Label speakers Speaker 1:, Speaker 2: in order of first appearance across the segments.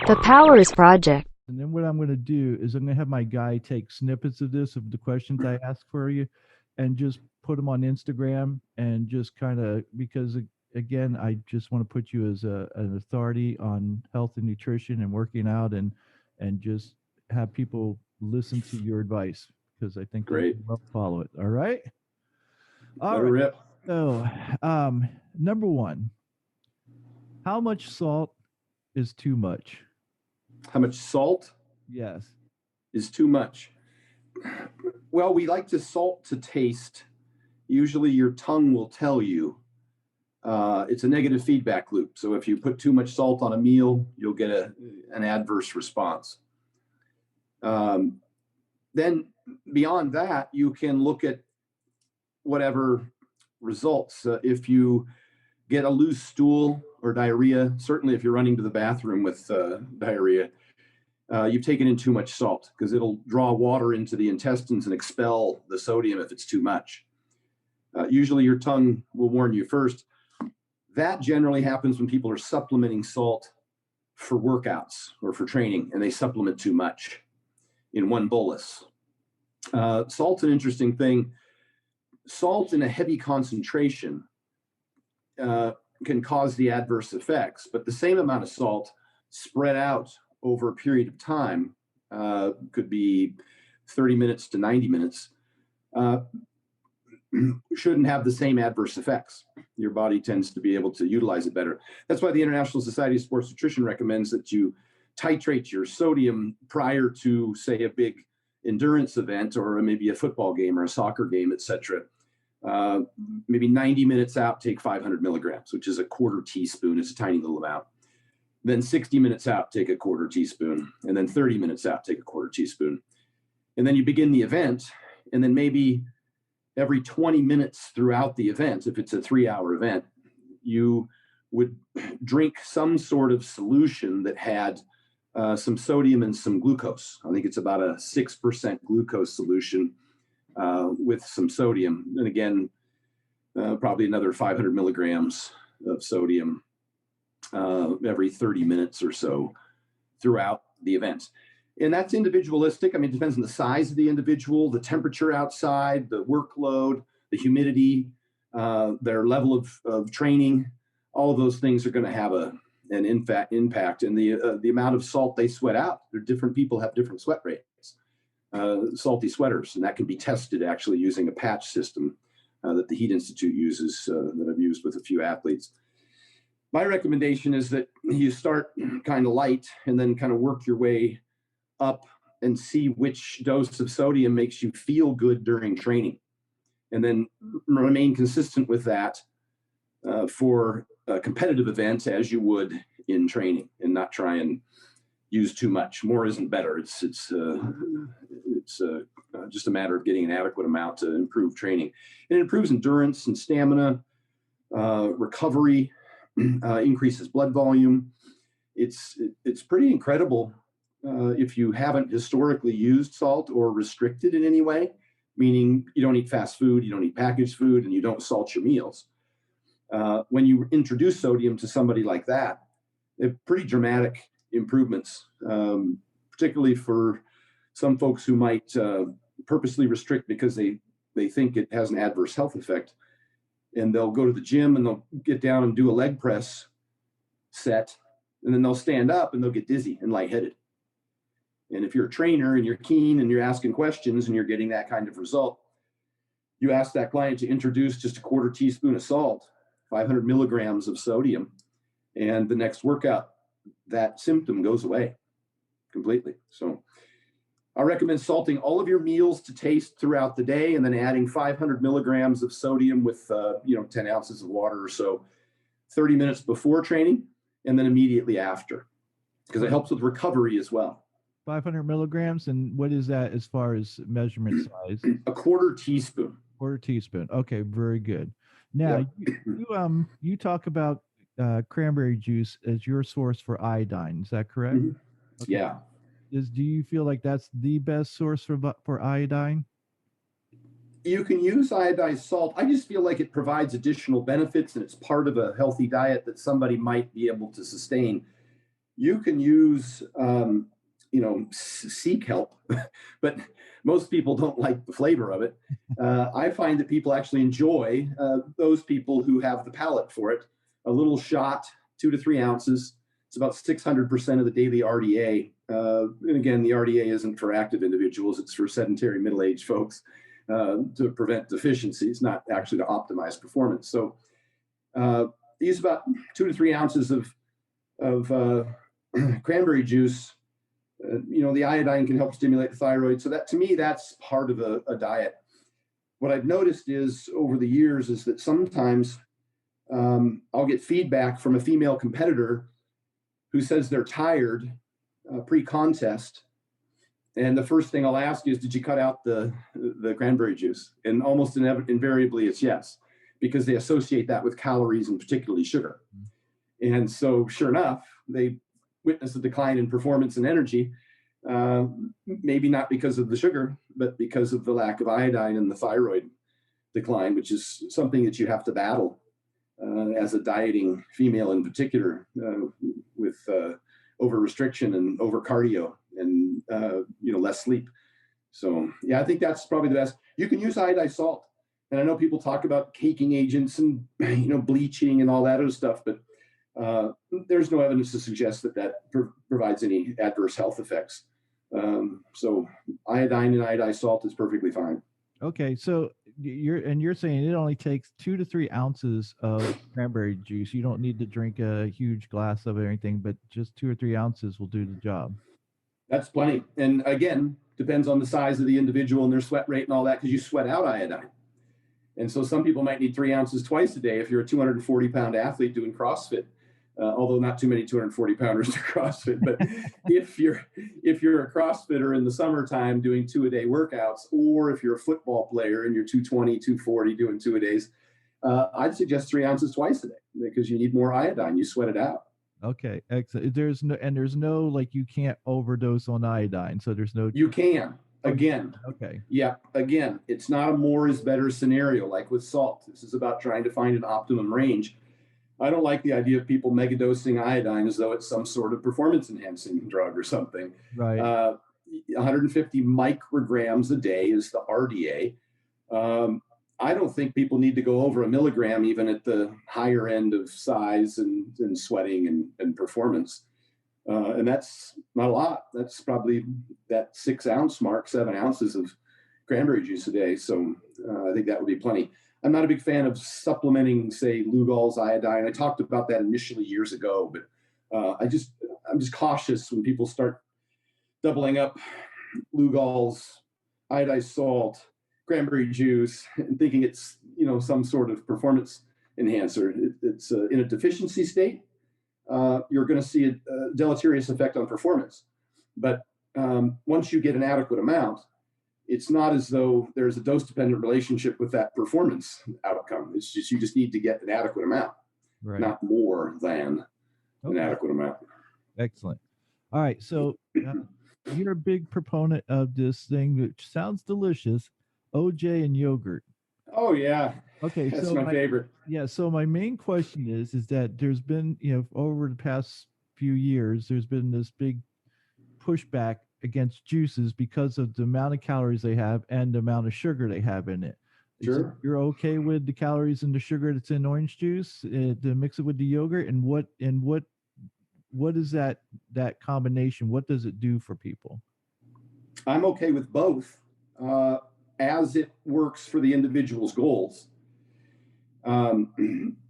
Speaker 1: The Powers Project.
Speaker 2: And then what I'm going to do is I'm going to have my guy take snippets of this, of the questions I ask for you, and just put them on Instagram and just kind of, because again, I just want to put you as an authority on health and nutrition and working out, and just have people listen to your advice, because I think they
Speaker 3: Great.
Speaker 2: will follow it. All right. All
Speaker 3: Let her
Speaker 2: right.
Speaker 3: rip.
Speaker 2: So, number one, how much salt is too much?
Speaker 3: How much salt
Speaker 2: Yes.
Speaker 3: is too much? Well, we like to salt to taste. Usually your tongue will tell you. It's a negative feedback loop. So if you put too much salt on a meal, you'll get an adverse response. Then beyond that, you can look at whatever results. If you get a loose stool or diarrhea, certainly if you're running to the bathroom with diarrhea, you've taken in too much salt, because it'll draw water into the intestines and expel the sodium if it's too much. Usually your tongue will warn you first. That generally happens when people are supplementing salt for workouts or for training, and they supplement too much in one bolus. Salt's an interesting thing. Salt in a heavy concentration can cause the adverse effects, but the same amount of salt spread out over a period of time, could be 30 minutes to 90 minutes, shouldn't have the same adverse effects. Your body tends to be able to utilize it better. That's why the International Society of Sports Nutrition recommends that you titrate your sodium prior to, say, a big endurance event, or maybe a football game or a soccer game, etc. Maybe 90 minutes out, take 500 milligrams, which is a quarter teaspoon. It's a tiny little amount. Then 60 minutes out, take a quarter teaspoon. And then 30 minutes out, take a quarter teaspoon. And then you begin the event. And then maybe every 20 minutes throughout the event, if it's a 3-hour event, you would drink some sort of solution that had some sodium and some glucose. I think it's about a 6% glucose solution with some sodium. And again, probably another 500 milligrams of sodium every 30 minutes or so throughout the event. And that's individualistic. I mean, it depends on the size of the individual, the temperature outside, the workload, the humidity, their level of training. All of those things are going to have an impact. And the amount of salt they sweat out. Different people have different sweat rates. Salty sweaters, and that can be tested actually using a patch system that the Heat Institute uses, that I've used with a few athletes. My recommendation is that you start kind of light and then kind of work your way up and see which dose of sodium makes you feel good during training, and then remain consistent with that for a competitive event as you would in training, and not try and use too much. More isn't better. It's just a matter of getting an adequate amount to improve training. And it improves endurance and stamina, recovery, increases blood volume. It's pretty incredible if you haven't historically used salt or restricted in any way, meaning you don't eat fast food, you don't eat packaged food, and you don't salt your meals. When you introduce sodium to somebody like that, they're pretty dramatic improvements, particularly for some folks who might purposely restrict because they think it has an adverse health effect. And they'll go to the gym and they'll get down and do a leg press set, and then they'll stand up and they'll get dizzy and lightheaded. And if you're a trainer and you're keen and you're asking questions and you're getting that kind of result, you ask that client to introduce just a quarter teaspoon of salt, 500 milligrams of sodium, and the next workout, that symptom goes away completely. So I recommend salting all of your meals to taste throughout the day, and then adding 500 milligrams of sodium with 10 ounces of water or so, 30 minutes before training, and then immediately after, because it helps with recovery as well.
Speaker 2: 500 milligrams. And what is that as far as measurement size?
Speaker 3: A quarter teaspoon.
Speaker 2: Quarter teaspoon. Okay, very good. Now, you talk about cranberry juice as your source for iodine. Is that correct?
Speaker 3: Mm-hmm. Okay. Yeah.
Speaker 2: Do you feel like that's the best source for iodine?
Speaker 3: You can use iodized salt. I just feel like it provides additional benefits, and it's part of a healthy diet that somebody might be able to sustain. You can use, sea kelp, but most people don't like the flavor of it. I find that people actually enjoy, those people who have the palate for it. A little shot, 2 to 3 ounces. It's about 600% of the daily RDA. And again, the RDA isn't for active individuals, it's for sedentary middle-aged folks, to prevent deficiencies, not actually to optimize performance. So use about 2 to 3 ounces of cranberry juice. The iodine can help stimulate the thyroid. So that, to me, that's part of a diet. What I've noticed is over the years is that sometimes I'll get feedback from a female competitor who says they're tired pre-contest. And the first thing I'll ask is, did you cut out the cranberry juice? And almost invariably it's yes, because they associate that with calories and particularly sugar. And so sure enough, they witness a decline in performance and energy, maybe not because of the sugar, but because of the lack of iodine and the thyroid decline, which is something that you have to battle as a dieting female in particular, with over restriction and over cardio and less sleep. So yeah, I think that's probably the best. You can use iodized salt, and I know people talk about caking agents and bleaching and all that other stuff, but there's no evidence to suggest that provides any adverse health effects. So iodine and iodized salt is perfectly fine.
Speaker 2: Okay, so you're saying it only takes 2 to 3 ounces of cranberry juice. You don't need to drink a huge glass of it or anything, but just 2 or 3 ounces will do the job.
Speaker 3: That's plenty. And again, depends on the size of the individual and their sweat rate and all that, because you sweat out iodine. And so some people might need 3 ounces twice a day if you're a 240-pound athlete doing CrossFit. Although not too many 240-pounders do CrossFit, but if you're a CrossFitter in the summertime doing 2-a-day workouts, or if you're a football player and you're 220, 240 doing 2-a-days, I'd suggest 3 ounces twice a day, because you need more iodine. You sweat it out.
Speaker 2: Okay, excellent. There's no like, you can't overdose on iodine, so there's no.
Speaker 3: You can. Again.
Speaker 2: Okay.
Speaker 3: Yeah. Again, it's not a more is better scenario like with salt. This is about trying to find an optimum range. I don't like the idea of people megadosing iodine as though it's some sort of performance enhancing drug or something.
Speaker 2: Right.
Speaker 3: 150 micrograms a day is the RDA. I don't think people need to go over a milligram even at the higher end of size and sweating and performance. And that's not a lot. That's probably that 6 ounce mark, 7 ounces of cranberry juice a day. So I think that would be plenty. I'm not a big fan of supplementing, say, Lugol's iodine. I talked about that initially years ago, but I'm just cautious when people start doubling up Lugol's iodized salt, cranberry juice, and thinking it's some sort of performance enhancer. It's in a deficiency state. You're going to see a deleterious effect on performance. But once you get an adequate amount, it's not as though there's a dose-dependent relationship with that performance outcome. It's just you just need to get an adequate amount, right, not more than an adequate amount.
Speaker 2: Excellent. All right, so you're a big proponent of this thing, which sounds delicious, OJ and yogurt.
Speaker 3: Oh yeah.
Speaker 2: Okay,
Speaker 3: that's my favorite.
Speaker 2: Yeah. So my main question is that there's been, over the past few years, there's been this big pushback against juices because of the amount of calories they have and the amount of sugar they have in it.
Speaker 3: Sure.
Speaker 2: You're okay with the calories and the sugar that's in orange juice to mix it with the yogurt, and what is that combination? What does it do for people?
Speaker 3: I'm okay with both, as it works for the individual's goals.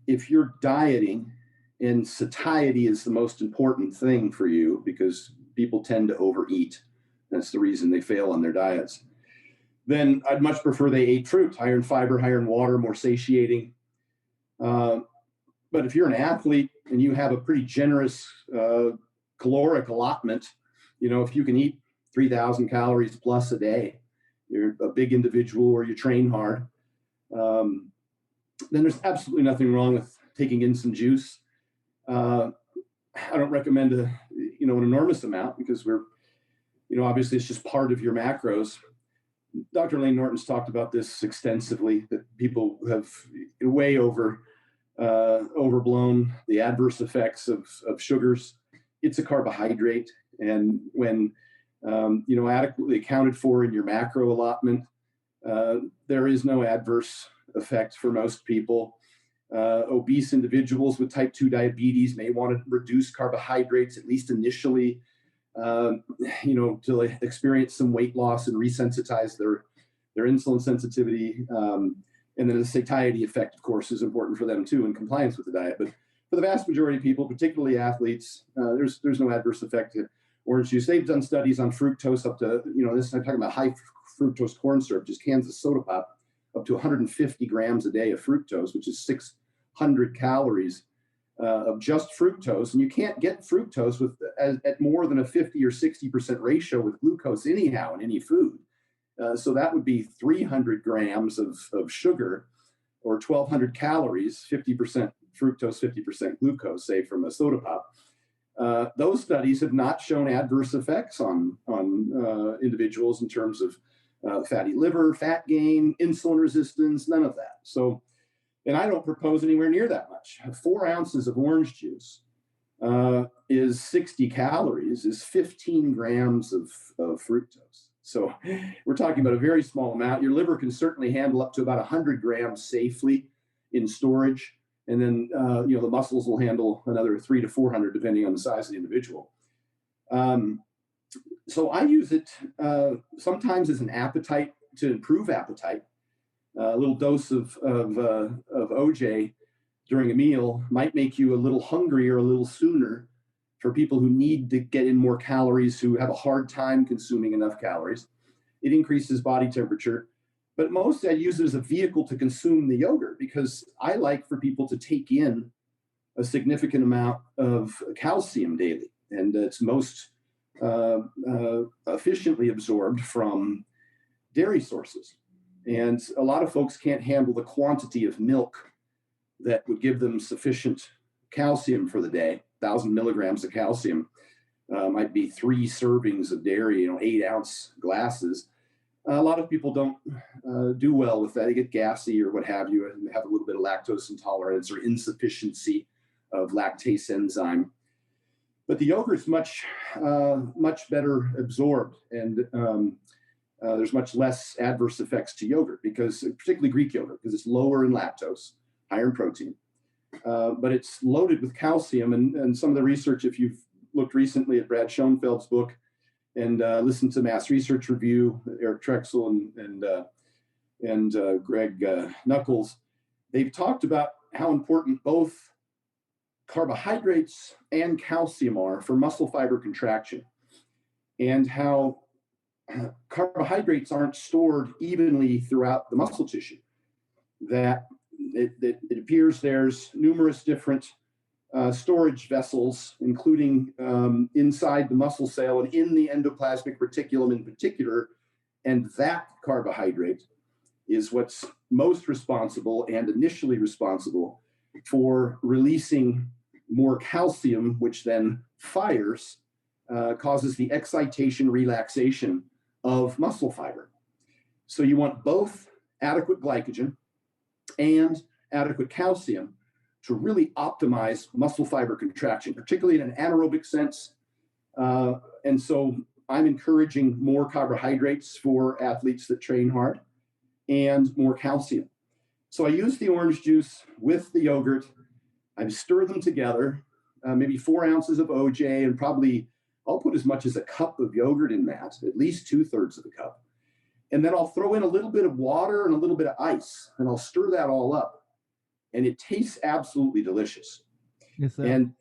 Speaker 3: If you're dieting and satiety is the most important thing for you, because people tend to overeat, that's the reason they fail on their diets, then I'd much prefer they ate fruit, higher in fiber, higher in water, more satiating. But if you're an athlete and you have a pretty generous caloric allotment, if you can eat 3,000 calories plus a day, you're a big individual or you train hard, then there's absolutely nothing wrong with taking in some juice. I don't recommend an enormous amount, because obviously it's just part of your macros. Dr. Lane Norton's talked about this extensively, that people have way overblown the adverse effects of sugars it's a carbohydrate. And when, adequately accounted for in your macro allotment, there is no adverse effect for most people. Obese individuals with type 2 diabetes may want to reduce carbohydrates, at least initially, to experience some weight loss and resensitize their insulin sensitivity. And then the satiety effect, of course, is important for them too in compliance with the diet. But for the vast majority of people, particularly athletes, there's no adverse effect to orange juice. They've done studies on fructose up to, I'm talking about high fructose corn syrup, just cans of soda pop, up to 150 grams a day of fructose, which is 600 calories of just fructose. And you can't get fructose at more than a 50 or 60% ratio with glucose anyhow in any food. So that would be 300 grams of sugar, or 1,200 calories, 50% fructose, 50% glucose, say from a soda pop. Those studies have not shown adverse effects on individuals in terms of fatty liver, fat gain, insulin resistance, none of that. So, and I don't propose anywhere near that much. 4 ounces of orange juice is 60 calories, is 15 grams of fructose. So we're talking about a very small amount. Your liver can certainly handle up to about 100 grams safely in storage. And then, the muscles will handle another 300 to 400, depending on the size of the individual. So I use it sometimes as an appetite, to improve appetite. A little dose of OJ during a meal might make you a little hungrier a little sooner for people who need to get in more calories, who have a hard time consuming enough calories. It increases body temperature. But mostly I use it as a vehicle to consume the yogurt, because I like for people to take in a significant amount of calcium daily. And it's most efficiently absorbed from dairy sources. And a lot of folks can't handle the quantity of milk that would give them sufficient calcium for the day. 1,000 milligrams of calcium might be 3 servings of dairy, 8-ounce glasses. A lot of people don't do well with that. They get gassy or what have you, and have a little bit of lactose intolerance or insufficiency of lactase enzyme. But the yogurt's much better absorbed, and there's much less adverse effects to yogurt, because particularly Greek yogurt, because it's lower in lactose, higher in protein, but it's loaded with calcium. And some of the research, if you've looked recently at Brad Schoenfeld's book and listened to Mass Research Review, Eric Trexel and Greg Knuckles, they've talked about how important both carbohydrates and calcium are for muscle fiber contraction, and how carbohydrates aren't stored evenly throughout the muscle tissue. That it appears there's numerous different storage vessels, including inside the muscle cell and in the endoplasmic reticulum in particular. And that carbohydrate is what's most responsible and initially responsible for releasing more calcium, which then fires, causes the excitation, relaxation of muscle fiber. So you want both adequate glycogen and adequate calcium to really optimize muscle fiber contraction, particularly in an anaerobic sense. And so I'm encouraging more carbohydrates for athletes that train hard and more calcium. So I use the orange juice with the yogurt. I stir them together, maybe 4 ounces of OJ, and probably I'll put as much as a cup of yogurt in that, at least 2/3 of a cup. And then I'll throw in a little bit of water and a little bit of ice, and I'll stir that all up. And it tastes absolutely delicious.
Speaker 2: Yes,
Speaker 3: and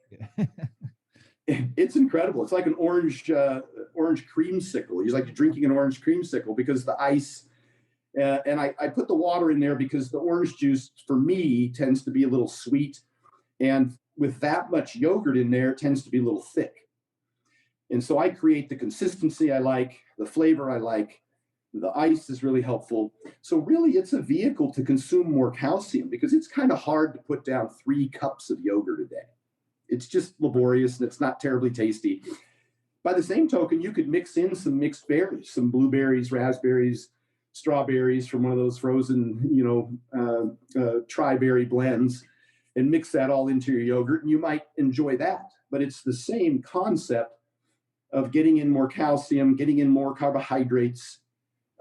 Speaker 3: it's incredible. It's like an orange creamsicle. It's like drinking an orange creamsicle, because the ice, and I put the water in there because the orange juice for me tends to be a little sweet. And with that much yogurt in there, it tends to be a little thick. And so I create the consistency I like, the flavor I like. The ice is really helpful. So really, it's a vehicle to consume more calcium, because it's kind of hard to put down 3 cups of yogurt a day. It's just laborious, and it's not terribly tasty. By the same token, you could mix in some mixed berries, some blueberries, raspberries, strawberries from one of those frozen, tri-berry blends, and mix that all into your yogurt, and you might enjoy that. But it's the same concept of getting in more calcium, getting in more carbohydrates.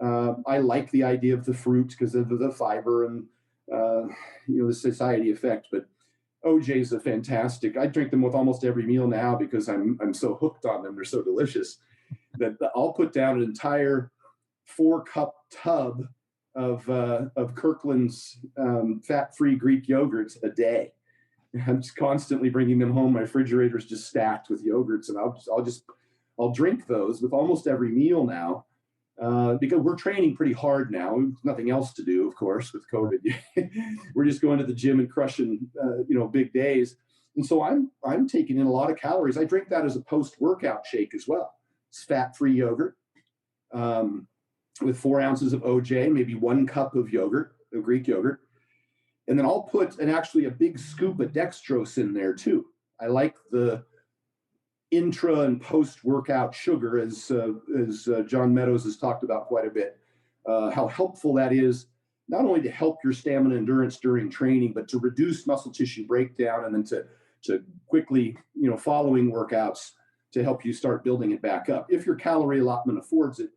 Speaker 3: I like the idea of the fruit because of the fiber and the satiety effect. But OJ's are fantastic. I drink them with almost every meal now because I'm so hooked on them. They're so delicious that I'll put down an entire 4-cup tub of Kirkland's fat-free Greek yogurts a day. I'm just constantly bringing them home. My refrigerator's just stacked with yogurts, and I'll drink those with almost every meal now because we're training pretty hard now. Nothing else to do, of course, with COVID. We're just going to the gym and crushing, big days. And so I'm taking in a lot of calories. I drink that as a post-workout shake as well. It's fat-free yogurt with 4 ounces of OJ, maybe 1 cup of yogurt, of Greek yogurt. And then I'll put actually a big scoop of dextrose in there too. I like the intra and post-workout sugar, as John Meadows has talked about quite a bit, how helpful that is, not only to help your stamina endurance during training, but to reduce muscle tissue breakdown, and then to quickly, following workouts, to help you start building it back up if your calorie allotment affords it.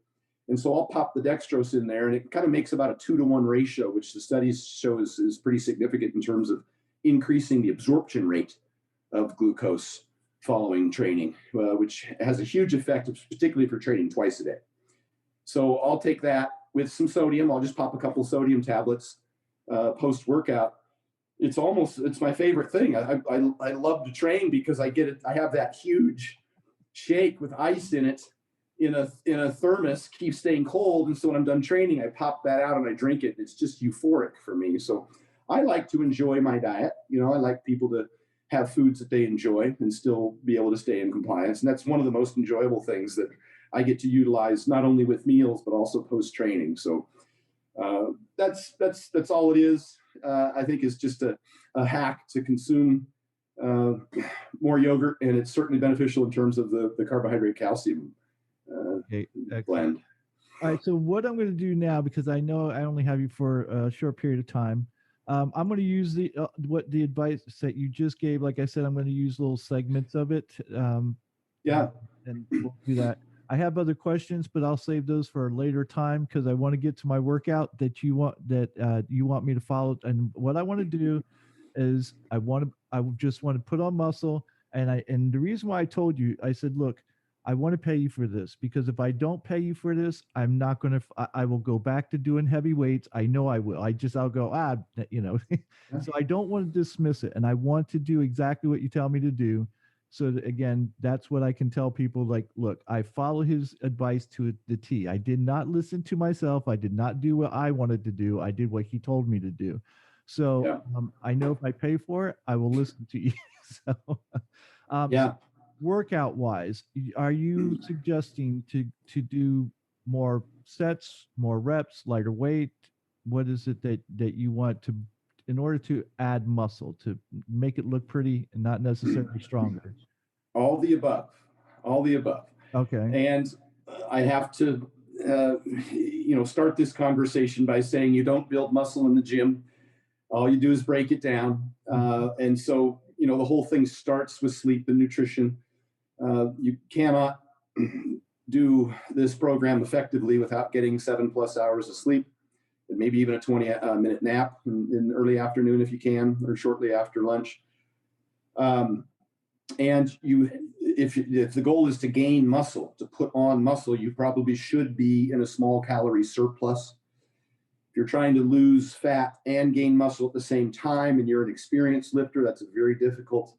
Speaker 3: And so I'll pop the dextrose in there, and it kind of makes about a 2-to-1 ratio, which the studies show is pretty significant in terms of increasing the absorption rate of glucose following training, which has a huge effect, particularly for training twice a day. So I'll take that with some sodium. I'll just pop a couple sodium tablets post-workout. It's my favorite thing. I love to train because I have that huge shake with ice in it in a thermos, keeps staying cold. And so when I'm done training, I pop that out and I drink it. It's just euphoric for me. So I like to enjoy my diet. I like people to have foods that they enjoy and still be able to stay in compliance. And that's one of the most enjoyable things that I get to utilize, not only with meals, but also post-training. So that's all it is. I think is just a hack to consume more yogurt, and it's certainly beneficial in terms of the carbohydrate calcium blend.
Speaker 2: All right, so what I'm going to do now, because I know I only have you for a short period of time, I'm going to use the advice that you just gave. Like I said, I'm going to use little segments of it. And we'll do that. I have other questions, but I'll save those for a later time because I want to get to my workout that you want me to follow. And what I want to do is I just want to put on muscle. And the reason why I told you, I said, look, I want to pay you for this because if I don't pay you for this, I'm not going to, I will go back to doing heavy weights. I know I will. I'll go, So I don't want to dismiss it. And I want to do exactly what you tell me to do. So that, again, that's what I can tell people. Like, look, I follow his advice to the T. I did not listen to myself. I did not do what I wanted to do. I did what he told me to do. So I know if I pay for it, I will listen to you. So, workout wise, are you suggesting to do more sets, more reps, lighter weight? What is it that you want to, in order to add muscle, to make it look pretty and not necessarily stronger?
Speaker 3: All the above. Okay. And I have to, start this conversation by saying you don't build muscle in the gym. All you do is break it down. And so, the whole thing starts with sleep and nutrition. You cannot do this program effectively without getting 7+ hours of sleep, and maybe even a 20-minute nap in early afternoon if you can, or shortly after lunch. And if the goal is to gain muscle, to put on muscle, you probably should be in a small calorie surplus. If you're trying to lose fat and gain muscle at the same time, and you're an experienced lifter, that's a very difficult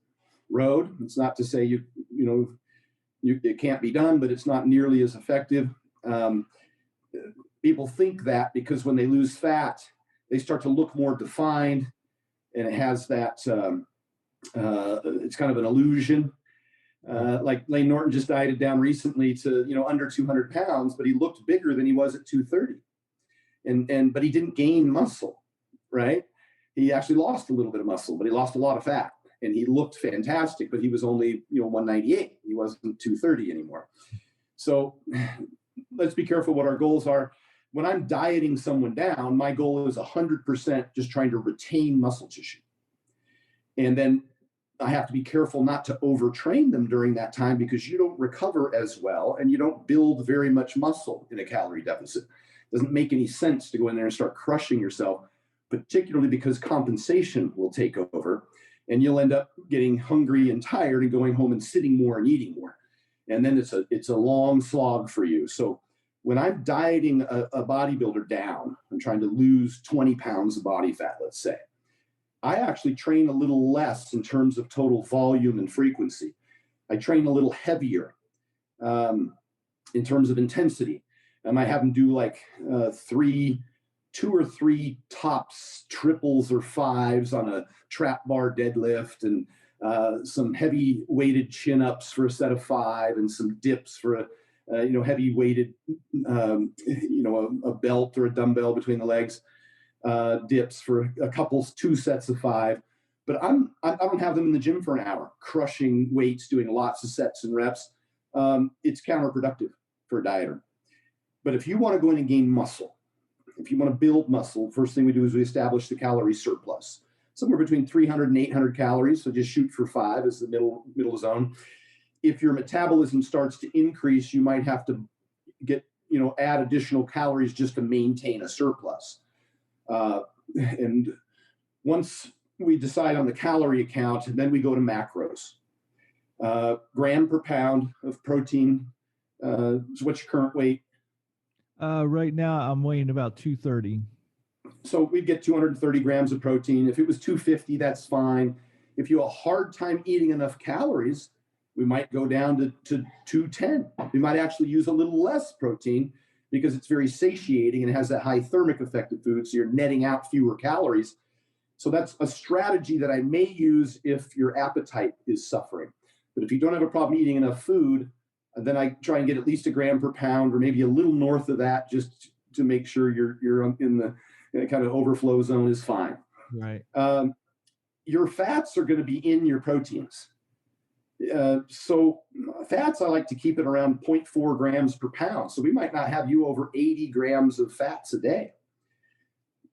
Speaker 3: road. It's not to say it can't be done, but it's not nearly as effective. People think that because when they lose fat, they start to look more defined, and it has that, it's kind of an illusion. Like Lane Norton just dieted down recently to, under 200 pounds, but he looked bigger than he was at 230. But he didn't gain muscle, right? He actually lost a little bit of muscle, but he lost a lot of fat. And he looked fantastic, but he was only, 198. He wasn't 230 anymore. So let's be careful what our goals are. When I'm dieting someone down, my goal is 100% just trying to retain muscle tissue. And then I have to be careful not to overtrain them during that time, because you don't recover as well and you don't build very much muscle in a calorie deficit. It doesn't make any sense to go in there and start crushing yourself, particularly because compensation will take over and you'll end up getting hungry and tired and going home and sitting more and eating more. And then it's a long slog for you. So when I'm dieting a bodybuilder down, I'm trying to lose 20 pounds of body fat, let's say, I actually train a little less in terms of total volume and frequency. I train a little heavier in terms of intensity. I might have them do like 2 or 3 tops, triples or 5s on a trap bar deadlift, and some heavy weighted chin ups for a set of 5, and some dips for a heavy weighted a belt or a dumbbell between the legs. Dips for 2 sets of 5, but I don't have them in the gym for an hour, crushing weights, doing lots of sets and reps. It's counterproductive for a dieter. But if you want to go in and gain muscle, if you want to build muscle, first thing we do is we establish the calorie surplus, somewhere between 300 and 800 calories. So just shoot for 5 as the middle zone. If your metabolism starts to increase, you might have to add additional calories just to maintain a surplus. And once we decide on the calorie account, then we go to macros. Gram per pound of protein. So what's your current weight?
Speaker 2: Right now I'm weighing about 230.
Speaker 3: So we'd get 230 grams of protein. If it was 250, that's fine. If you have a hard time eating enough calories, we might go down to 210. We might actually use a little less protein because it's very satiating and has that high thermic effect of food. So you're netting out fewer calories. So that's a strategy that I may use if your appetite is suffering. But if you don't have a problem eating enough food, then I try and get at least a gram per pound, or maybe a little north of that, just to make sure you're in the kind of overflow zone is fine.
Speaker 2: Right.
Speaker 3: Your fats are going to be in your proteins. So fats, I like to keep it around 0.4 grams per pound. So we might not have you over 80 grams of fats a day.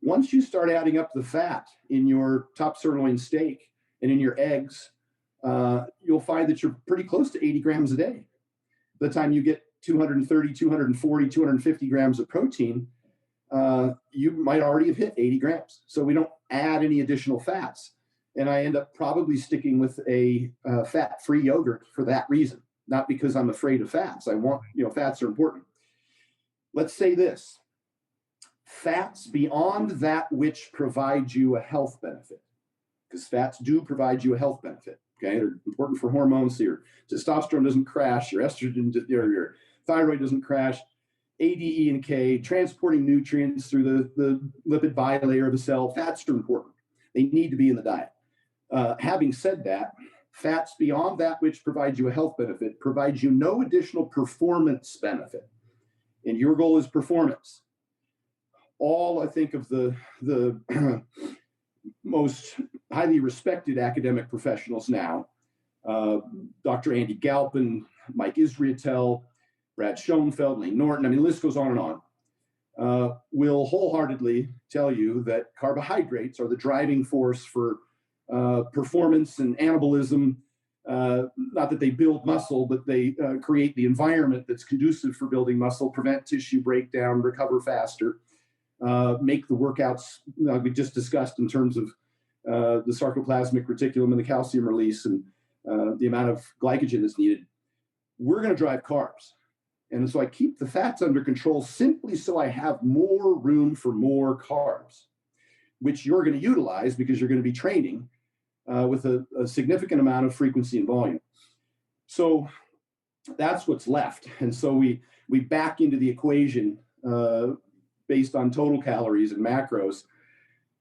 Speaker 3: Once you start adding up the fat in your top sirloin steak and in your eggs, you'll find that you're pretty close to 80 grams a day. By the time you get 230, 240, 250 grams of protein, you might already have hit 80 grams. So we don't add any additional fats. And I end up probably sticking with a fat-free yogurt for that reason, not because I'm afraid of fats. I want, fats are important. Let's say this: fats beyond that which provide you a health benefit, because fats do provide you a health benefit. Okay, they're important for hormones. So your testosterone doesn't crash, your estrogen, your thyroid doesn't crash. A, D, E, and K, transporting nutrients through the lipid bilayer of the cell. Fats are important. They need to be in the diet. Having said that, fats beyond that which provides you a health benefit provides you no additional performance benefit. And your goal is performance. All, I think, of the most highly respected academic professionals now, Dr. Andy Galpin, Mike Israetel, Brad Schoenfeld, Lee Norton, the list goes on and on, will wholeheartedly tell you that carbohydrates are the driving force for performance and anabolism. Not that they build muscle, but they create the environment that's conducive for building muscle, prevent tissue breakdown, recover faster, make the workouts we just discussed in terms of the sarcoplasmic reticulum and the calcium release and the amount of glycogen that's needed. We're going to drive carbs. And so I keep the fats under control simply so I have more room for more carbs, which you're going to utilize because you're going to be training with a significant amount of frequency and volume. So that's what's left. And so we back into the equation based on total calories and macros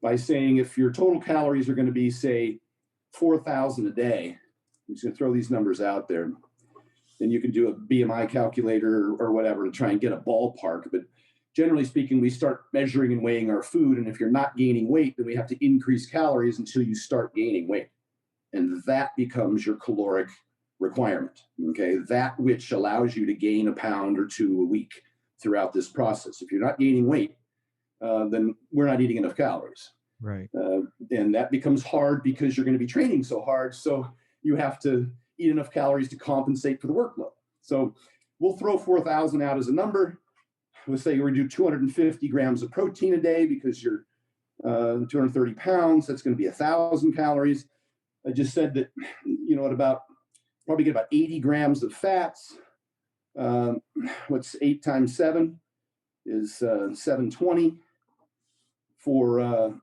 Speaker 3: by saying if your total calories are going to be, say, 4,000 a day, I'm just going to throw these numbers out there. Then you can do a BMI calculator or whatever to try and get a ballpark. But generally speaking, we start measuring and weighing our food. And if you're not gaining weight, then we have to increase calories until you start gaining weight. And that becomes your caloric requirement, okay? That which allows you to gain a pound or 2 a week throughout this process. If you're not gaining weight, then we're not eating enough calories.
Speaker 2: Right.
Speaker 3: And that becomes hard because you're going to be training so hard. So you have to eat enough calories to compensate for the workload. So we'll throw 4,000 out as a number. We'll say we do 250 grams of protein a day because you're 230 pounds. That's going to be 1,000 calories. I just said that, at probably get about 80 grams of fats. What's 8 times 7 is 720 for,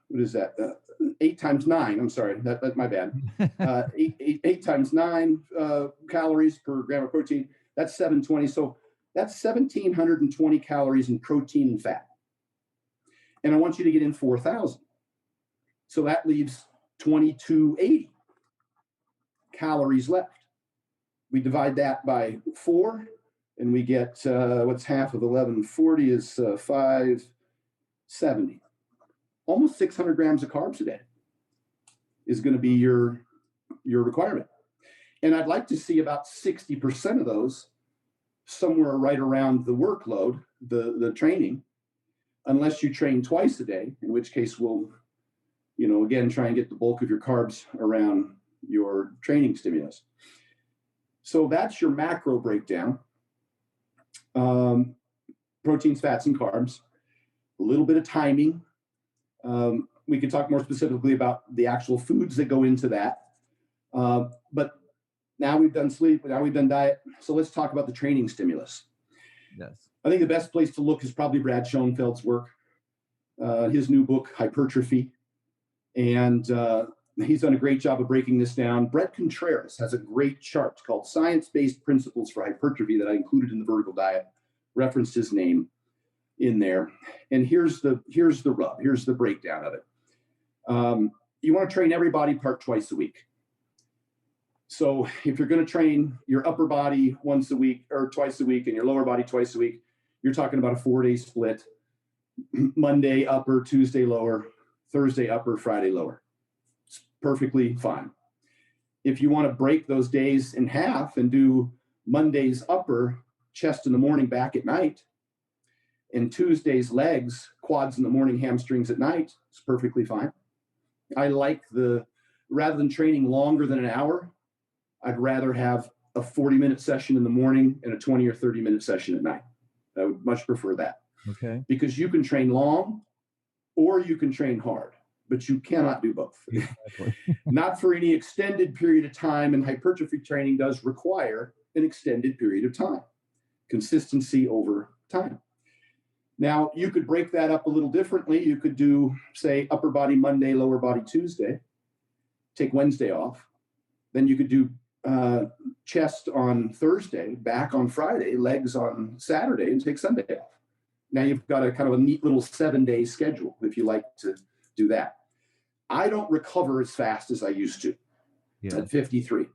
Speaker 3: what is that? 8 times 9. I'm sorry, that's my bad. 8 times 9 calories per gram of protein. That's 720. So that's 1,720 calories in protein and fat. And I want you to get in 4,000. So that leaves 2,280 calories left. We divide that by 4, and we get what's half of 1140 is 570. Almost 600 grams of carbs a day is going to be your requirement. And I'd like to see about 60% of those somewhere right around the workload, the training, unless you train twice a day, in which case we'll, again, try and get the bulk of your carbs around your training stimulus. So that's your macro breakdown. Proteins, fats, and carbs. A little bit of timing. We could talk more specifically about the actual foods that go into that. But now we've done sleep, now we've done diet. So let's talk about the training stimulus.
Speaker 2: Yes.
Speaker 3: I think the best place to look is probably Brad Schoenfeld's work, his new book, Hypertrophy. And he's done a great job of breaking this down. Brett Contreras has a great chart called Science-Based Principles for Hypertrophy that I included in the vertical diet, referenced his name in there. And here's the rub. Here's the breakdown of it. You want to train every body part twice a week. So if you're going to train your upper body once a week or twice a week and your lower body twice a week, you're talking about a 4-day split. Monday upper, Tuesday lower, Thursday upper, Friday lower. It's perfectly fine. If you want to break those days in half and do Monday's upper, chest in the morning, back at night, and Tuesday's legs, quads in the morning, hamstrings at night, it's perfectly fine. I like rather than training longer than an hour, I'd rather have a 40-minute session in the morning and a 20 or 30-minute session at night. I would much prefer that.
Speaker 2: Okay.
Speaker 3: Because you can train long or you can train hard, but you cannot do both.
Speaker 2: Exactly.
Speaker 3: Not for any extended period of time, and hypertrophy training does require an extended period of time. Consistency over time. Now, you could break that up a little differently. You could do, say, upper body Monday, lower body Tuesday, take Wednesday off. Then you could do chest on Thursday, back on Friday, legs on Saturday, and take Sunday off. Now you've got a kind of a neat little 7-day schedule if you like to do that. I don't recover as fast as I used to at 53.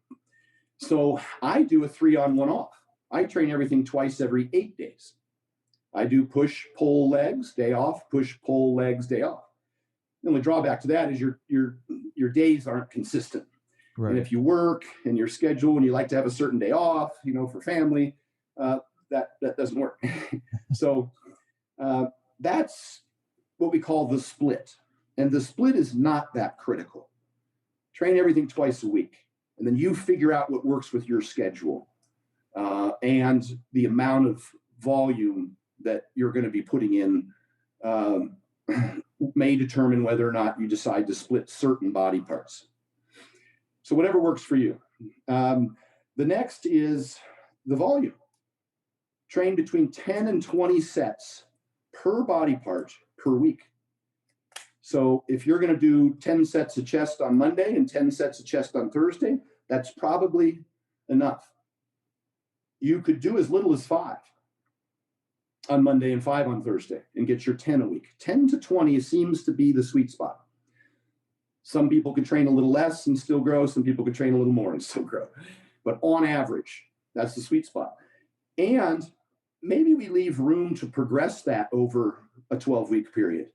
Speaker 3: So I do a 3-on, 1-off. I train everything twice every 8 days. I do push, pull, legs, day off, push, pull, legs, day off. The only drawback to that is your days aren't consistent. Right. And if you work and your schedule and you like to have a certain day off, for family, that doesn't work. So that's what we call the split. And the split is not that critical. Train everything twice a week. And then you figure out what works with your schedule and the amount of volume that you're going to be putting in may determine whether or not you decide to split certain body parts. So whatever works for you. The next is the volume. Train between 10 and 20 sets per body part per week. So if you're going to do 10 sets of chest on Monday and 10 sets of chest on Thursday, that's probably enough. You could do as little as 5 on Monday and 5 on Thursday and get your 10 a week. 10 to 20 seems to be the sweet spot. Some people could train a little less and still grow. Some people could train a little more and still grow. But on average, that's the sweet spot. And maybe we leave room to progress that over a 12-week period.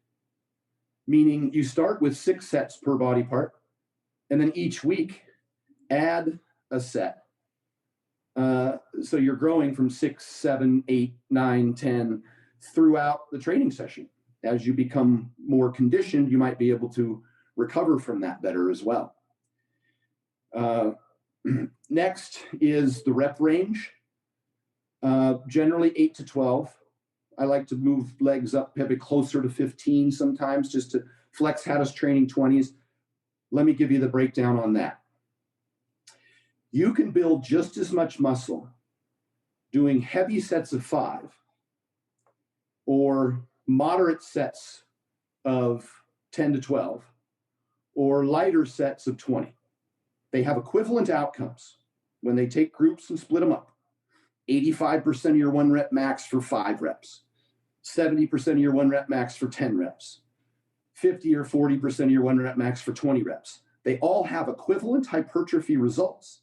Speaker 3: Meaning you start with 6 sets per body part, and then each week add a set. So you're growing from 6, 7, 8, 9, 10 throughout the training session. as you become more conditioned, you might be able to recover from that better as well. Next is the rep range, generally 8 to 12. I like to move legs up a bit closer to 15 sometimes, just to flex Hattis training 20s. Let me give you the breakdown on that. You can build just as much muscle doing heavy sets of 5 or moderate sets of 10 to 12 or lighter sets of 20. They have equivalent outcomes when they take groups and split them up. 85% of your 1 rep max for 5 reps, 70% of your 1 rep max for 10 reps, 50 or 40% of your 1 rep max for 20 reps. They all have equivalent hypertrophy results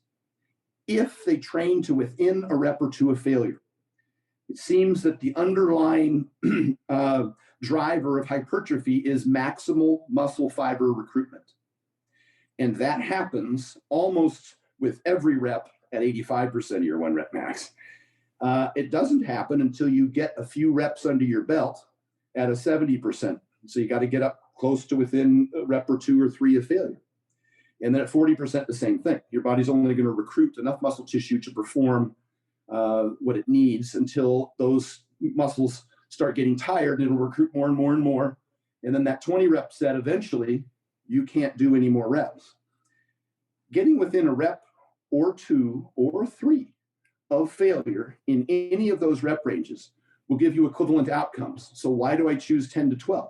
Speaker 3: if they train to within a rep or 2 of failure. It seems that the underlying driver of hypertrophy is maximal muscle fiber recruitment. And that happens almost with every rep at 85% of your 1 rep max. It doesn't happen until you get a few reps under your belt at a 70%. So you got to get up close to within a rep or 2 or 3 of failure. And then at 40%, the same thing. Your body's only going to recruit enough muscle tissue to perform what it needs until those muscles start getting tired, and it'll recruit more and more and more. And then that 20 rep set, eventually, you can't do any more reps. Getting within a rep or 2 or 3 of failure in any of those rep ranges will give you equivalent outcomes. So why do I choose 10 to 12?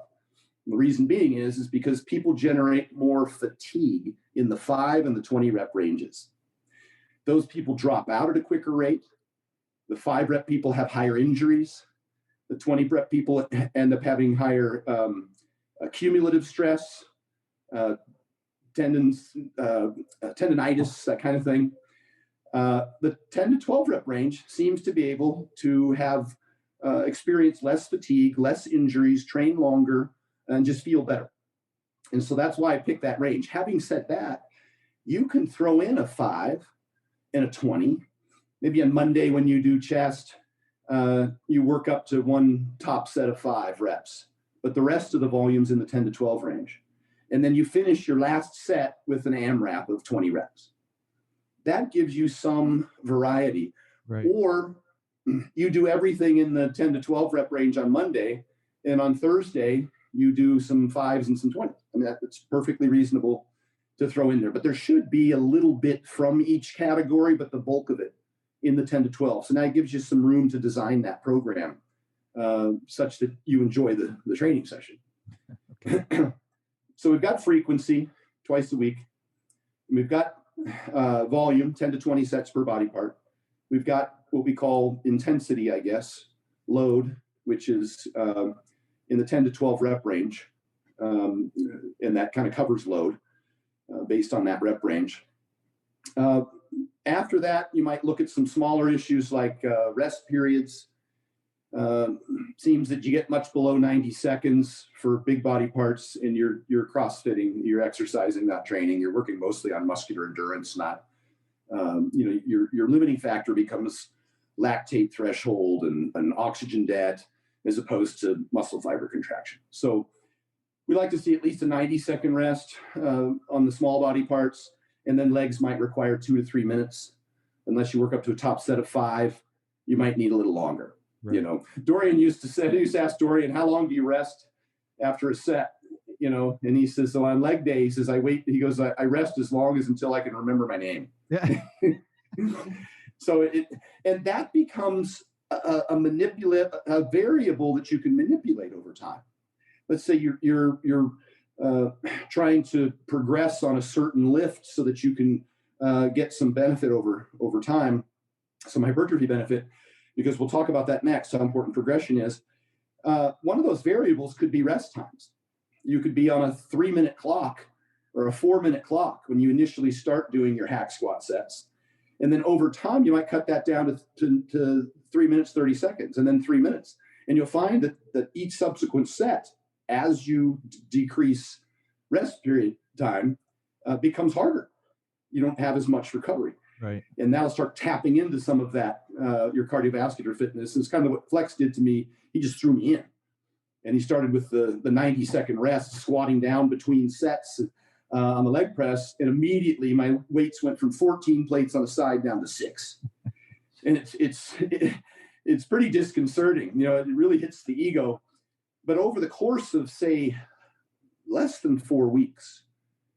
Speaker 3: The reason being is because people generate more fatigue in the 5 and the 20 rep ranges. Those people drop out at a quicker rate. The 5 rep people have higher injuries. The 20 rep people end up having higher cumulative stress, tendinitis, that kind of thing. The 10 to 12 rep range seems to be able to have experience less fatigue, less injuries, train longer, and just feel better. And so that's why I picked that range. Having said that, you can throw in a 5 and a 20. Maybe on Monday when you do chest, you work up to 1 top set of 5 reps, but the rest of the volume's in the 10 to 12 range. And then you finish your last set with an AMRAP of 20 reps. That gives you some variety.
Speaker 2: Right.
Speaker 3: Or you do everything in the 10 to 12 rep range on Monday, and on Thursday, you do some 5s and some 20s. I mean, that's perfectly reasonable to throw in there. But there should be a little bit from each category, but the bulk of it in the 10 to 12. So now it gives you some room to design that program such that you enjoy the training session. Okay. So we've got frequency twice a week. We've got volume, 10 to 20 sets per body part. We've got what we call intensity, I guess, load, which is in the 10 to 12 rep range. And that kind of covers load based on that rep range. After that, you might look at some smaller issues like rest periods. Seems that you get much below 90 seconds for big body parts, and you're crossfitting, you're exercising, not training. You're working mostly on muscular endurance, not, your limiting factor becomes lactate threshold and oxygen debt as opposed to muscle fiber contraction. So we like to see at least a 90-second rest on the small body parts, and then legs might require 2 to 3 minutes. Unless you work up to a top set of 5, you might need a little longer. Right. Dorian used to ask Dorian, how long do you rest after a set? And he says, so on leg day, he says, I wait. He goes, I rest as long as until I can remember my name. Yeah. So and that becomes a variable that you can manipulate over time. Let's say you're trying to progress on a certain lift so that you can get some benefit over time, some hypertrophy benefit, because we'll talk about that next, how important progression is. One of those variables could be rest times. You could be on a 3-minute clock or a 4-minute clock when you initially start doing your hack squat sets. And then over time, you might cut that down to 3 minutes, 30 seconds, and then 3 minutes. And you'll find that each subsequent set, as you decrease rest period time, becomes harder. You don't have as much recovery. Right. And that'll start tapping into some of that, your cardiovascular fitness. It's kind of what Flex did to me. He just threw me in. And he started with the 90-second rest, squatting down between sets on the leg press. And immediately my weights went from 14 plates on the side down to 6. And it's pretty disconcerting. You know, it really hits the ego. But over the course of, say, less than 4 weeks,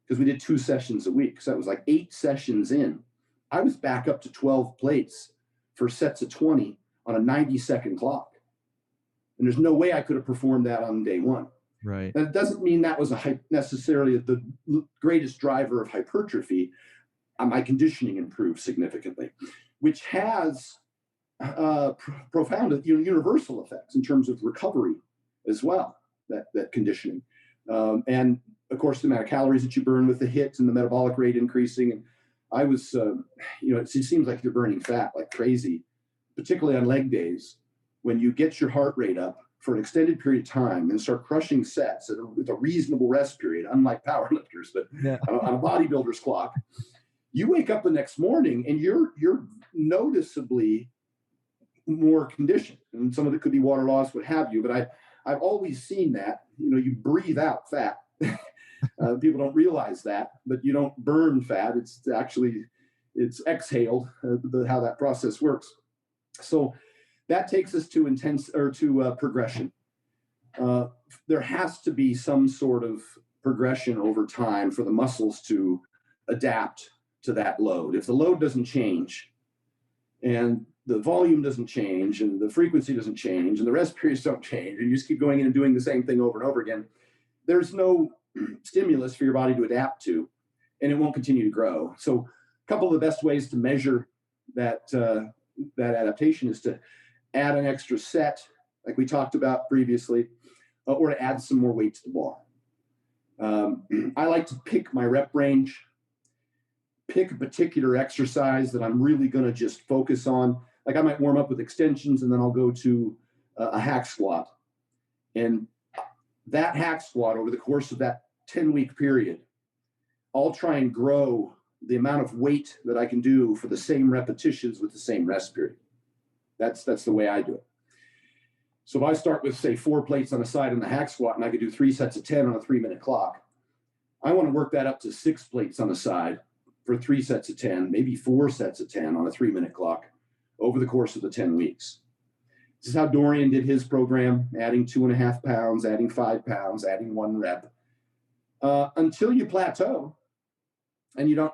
Speaker 3: because we did 2 sessions a week, so that was like 8 sessions in, I was back up to 12 plates for sets of 20 on a 90-second clock. And there's no way I could have performed that on day one.
Speaker 2: Right.
Speaker 3: And it doesn't mean that was necessarily the greatest driver of hypertrophy. My conditioning improved significantly, which has profound, universal effects in terms of recovery as well, that conditioning. And of course, the amount of calories that you burn with the hits and the metabolic rate increasing. And I was, it seems like you're burning fat like crazy, particularly on leg days, when you get your heart rate up for an extended period of time and start crushing sets with a reasonable rest period, unlike powerlifters, but on a bodybuilder's clock, you wake up the next morning and you're noticeably more conditioned. And some of it could be water loss, what have you. But I've always seen that, you breathe out fat. People don't realize that, but you don't burn fat. It's exhaled, how that process works. So that takes us to progression. There has to be some sort of progression over time for the muscles to adapt to that load. If the load doesn't change and the volume doesn't change and the frequency doesn't change and the rest periods don't change and you just keep going in and doing the same thing over and over again, there's no stimulus for your body to adapt to, and it won't continue to grow. So a couple of the best ways to measure that adaptation is to add an extra set, like we talked about previously, or to add some more weight to the bar. I like to pick my rep range, pick a particular exercise that I'm really going to just focus on. Like I might warm up with extensions and then I'll go to a hack squat. And that hack squat over the course of that 10-week period, I'll try and grow the amount of weight that I can do for the same repetitions with the same rest period. That's the way I do it. So if I start with, say, 4 plates on the side in the hack squat and I could do 3 sets of 10 on a 3-minute clock, I want to work that up to 6 plates on the side for 3 sets of 10, maybe 4 sets of 10 on a 3-minute clock over the course of the 10 weeks. This is how Dorian did his program, adding 2.5 pounds, adding 5 pounds, adding 1 rep, until you plateau and you don't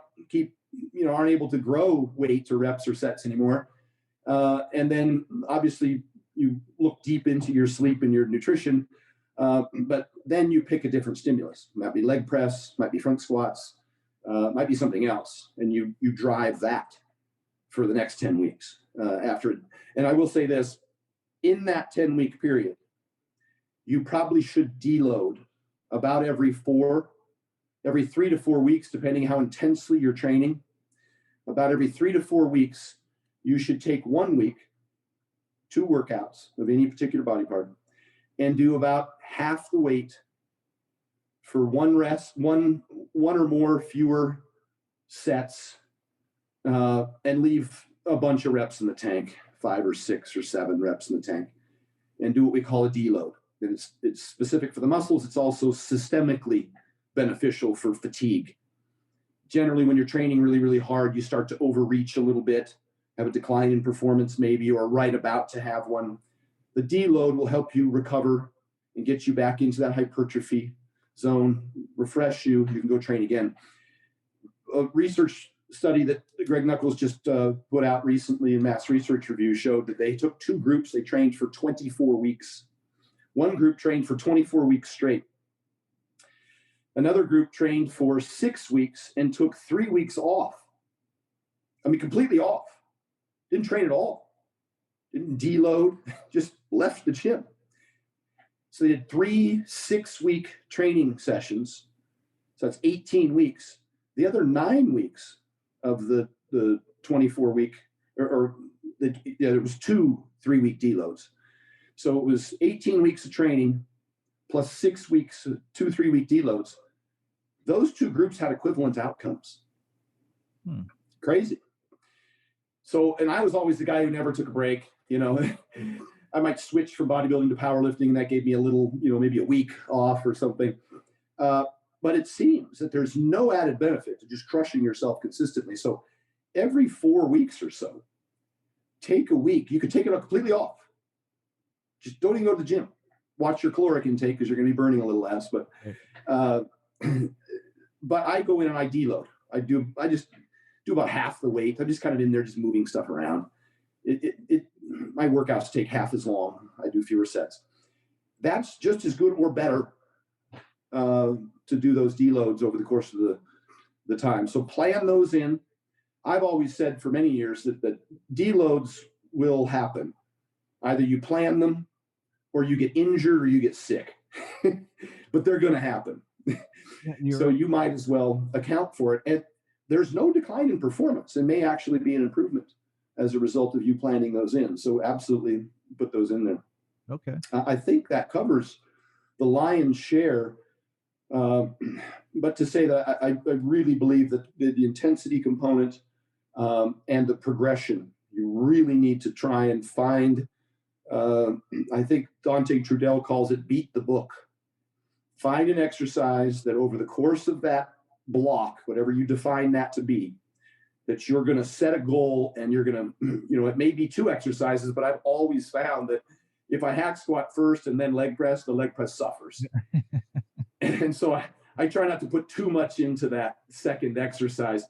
Speaker 3: aren't able to grow weight or reps or sets anymore. And then obviously you look deep into your sleep and your nutrition, but then you pick a different stimulus. It might be leg press, might be front squats, might be something else. And you drive that for the next 10 weeks after it. And I will say this, in that 10-week period, you probably should deload about every 3 to 4 weeks, depending how intensely you're training. About every 3 to 4 weeks, you should take 1 week, 2 workouts of any particular body part, and do about half the weight for 1 rest, one or more fewer sets, and leave a bunch of reps in the tank, 5 or 6 or 7 reps in the tank, and do what we call a deload. And it's specific for the muscles. It's also systemically beneficial for fatigue. Generally, when you're training really, really hard, you start to overreach a little bit, have a decline in performance maybe, or right about to have one. The deload will help you recover and get you back into that hypertrophy zone, refresh you. You can go train again. A research study that Greg Nuckols just put out recently in Mass Research Review showed that they took 2 groups. They trained for 24 weeks. One group trained for 24 weeks straight. Another group trained for 6 weeks and took 3 weeks off. I mean, completely off. Didn't train at all. Didn't deload, just left the gym. So they did 3 6-week training sessions. So that's 18 weeks. The other 9 weeks of the 24-week, there was 2 3-week deloads. So it was 18 weeks of training plus 6 weeks, 2 3-week deloads. Those 2 groups had equivalent outcomes. Crazy. So, and I was always the guy who never took a break. I might switch from bodybuilding to powerlifting, and that gave me a little, maybe a week off or something. But it seems that there's no added benefit to just crushing yourself consistently. So every 4 weeks or so, take a week. You could take it completely off. Just don't even go to the gym. Watch your caloric intake because you're going to be burning a little less. But but I go in and I deload. I just do about half the weight. I'm just kind of in there just moving stuff around. My workouts take half as long. I do fewer sets. That's just as good or better to do those deloads over the course of the time. So plan those in. I've always said for many years that deloads will happen. Either you plan them or you get injured or you get sick, but they're going to happen. So you might as well account for it. And there's no decline in performance. It may actually be an improvement as a result of you planning those in. So absolutely put those in there.
Speaker 2: Okay.
Speaker 3: I think that covers the lion's share. But to say that I really believe that the intensity component and the progression, you really need to try and find, I think Dante Trudel calls it beat the book. Find an exercise that over the course of that block, whatever you define that to be, that you're going to set a goal and you're going to, it may be 2 exercises, but I've always found that if I hack squat first and then leg press, the leg press suffers. And so I try not to put too much into that second exercise.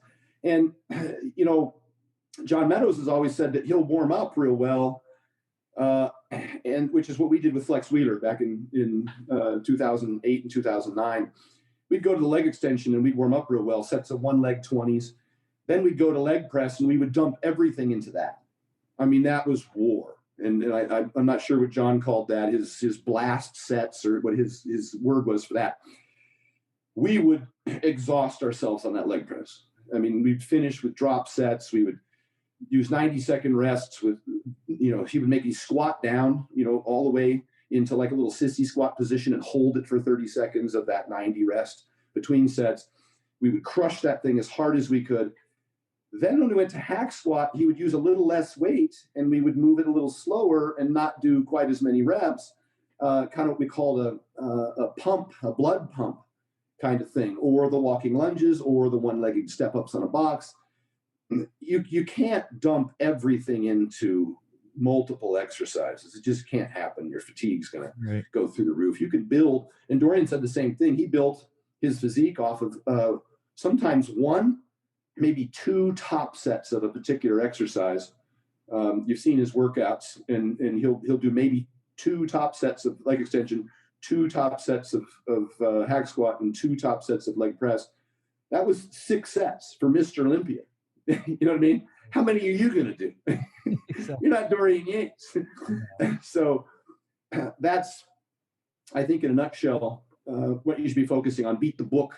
Speaker 3: And, John Meadows has always said that he'll warm up real well, and which is what we did with Flex Wheeler back in 2008 and 2009. We'd go to the leg extension and we'd warm up real well, sets of 1 leg 20s. Then we'd go to leg press and we would dump everything into that. I mean, that was war. And I'm not sure what John called that, his blast sets or what his word was for that. We would exhaust ourselves on that leg press. I mean, we'd finish with drop sets. We would use 90-second rests with, he would make you squat down, all the way into like a little sissy squat position and hold it for 30 seconds of that 90 rest between sets. We would crush that thing as hard as we could. Then when we went to hack squat, he would use a little less weight and we would move it a little slower and not do quite as many reps, kind of what we called a pump, a blood pump kind of thing, or the walking lunges or the 1-legged step-ups on a box. You can't dump everything into multiple exercises. It just can't happen. Your fatigue's going to go through the roof. You could build, and Dorian said the same thing. He built his physique off of sometimes 1, maybe 2 top sets of a particular exercise. You've seen his workouts, and he'll do maybe 2 top sets of leg extension, 2 top sets of hack squat, and 2 top sets of leg press. That was 6 sets for Mr. Olympia. You know what I mean? How many are you going to do? You're not Dorian Yates. So that's, I think, in a nutshell, what you should be focusing on. Beat the book.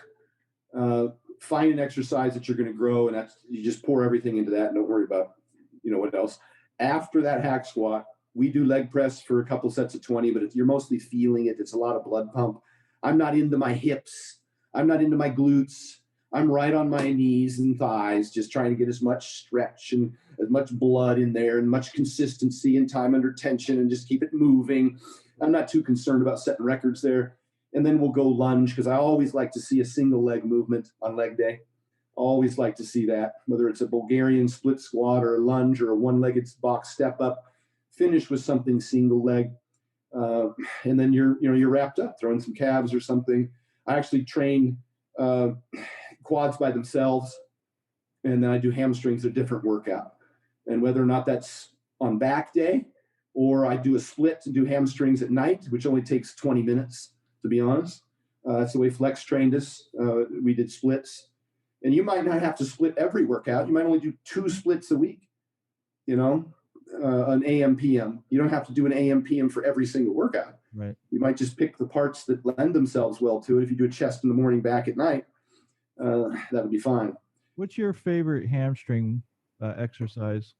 Speaker 3: Find an exercise that you're going to grow, and that's, you just pour everything into that and don't worry about, what else. After that hack squat, we do leg press for a couple sets of 20, but you're mostly feeling it. It's a lot of blood pump. I'm not into my hips. I'm not into my glutes. I'm right on my knees and thighs, just trying to get as much stretch and as much blood in there and much consistency and time under tension and just keep it moving. I'm not too concerned about setting records there. And then we'll go lunge, because I always like to see a single leg movement on leg day. Always like to see that, whether it's a Bulgarian split squat or a lunge or a 1-legged box step up. Finish with something single leg, and then you're wrapped up, throwing some calves or something. I actually train quads by themselves, and then I do hamstrings, a different workout. And whether or not that's on back day, or I do a split to do hamstrings at night, which only takes 20 minutes, to be honest. That's the way Flex trained us. We did splits, and you might not have to split every workout. You might only do 2 splits a week, an AM PM. You don't have to do an AM PM for every single workout.
Speaker 2: Right.
Speaker 3: You might just pick the parts that lend themselves well to it. If you do a chest in the morning, back at night, that'll be fine.
Speaker 2: What's your favorite hamstring exercise?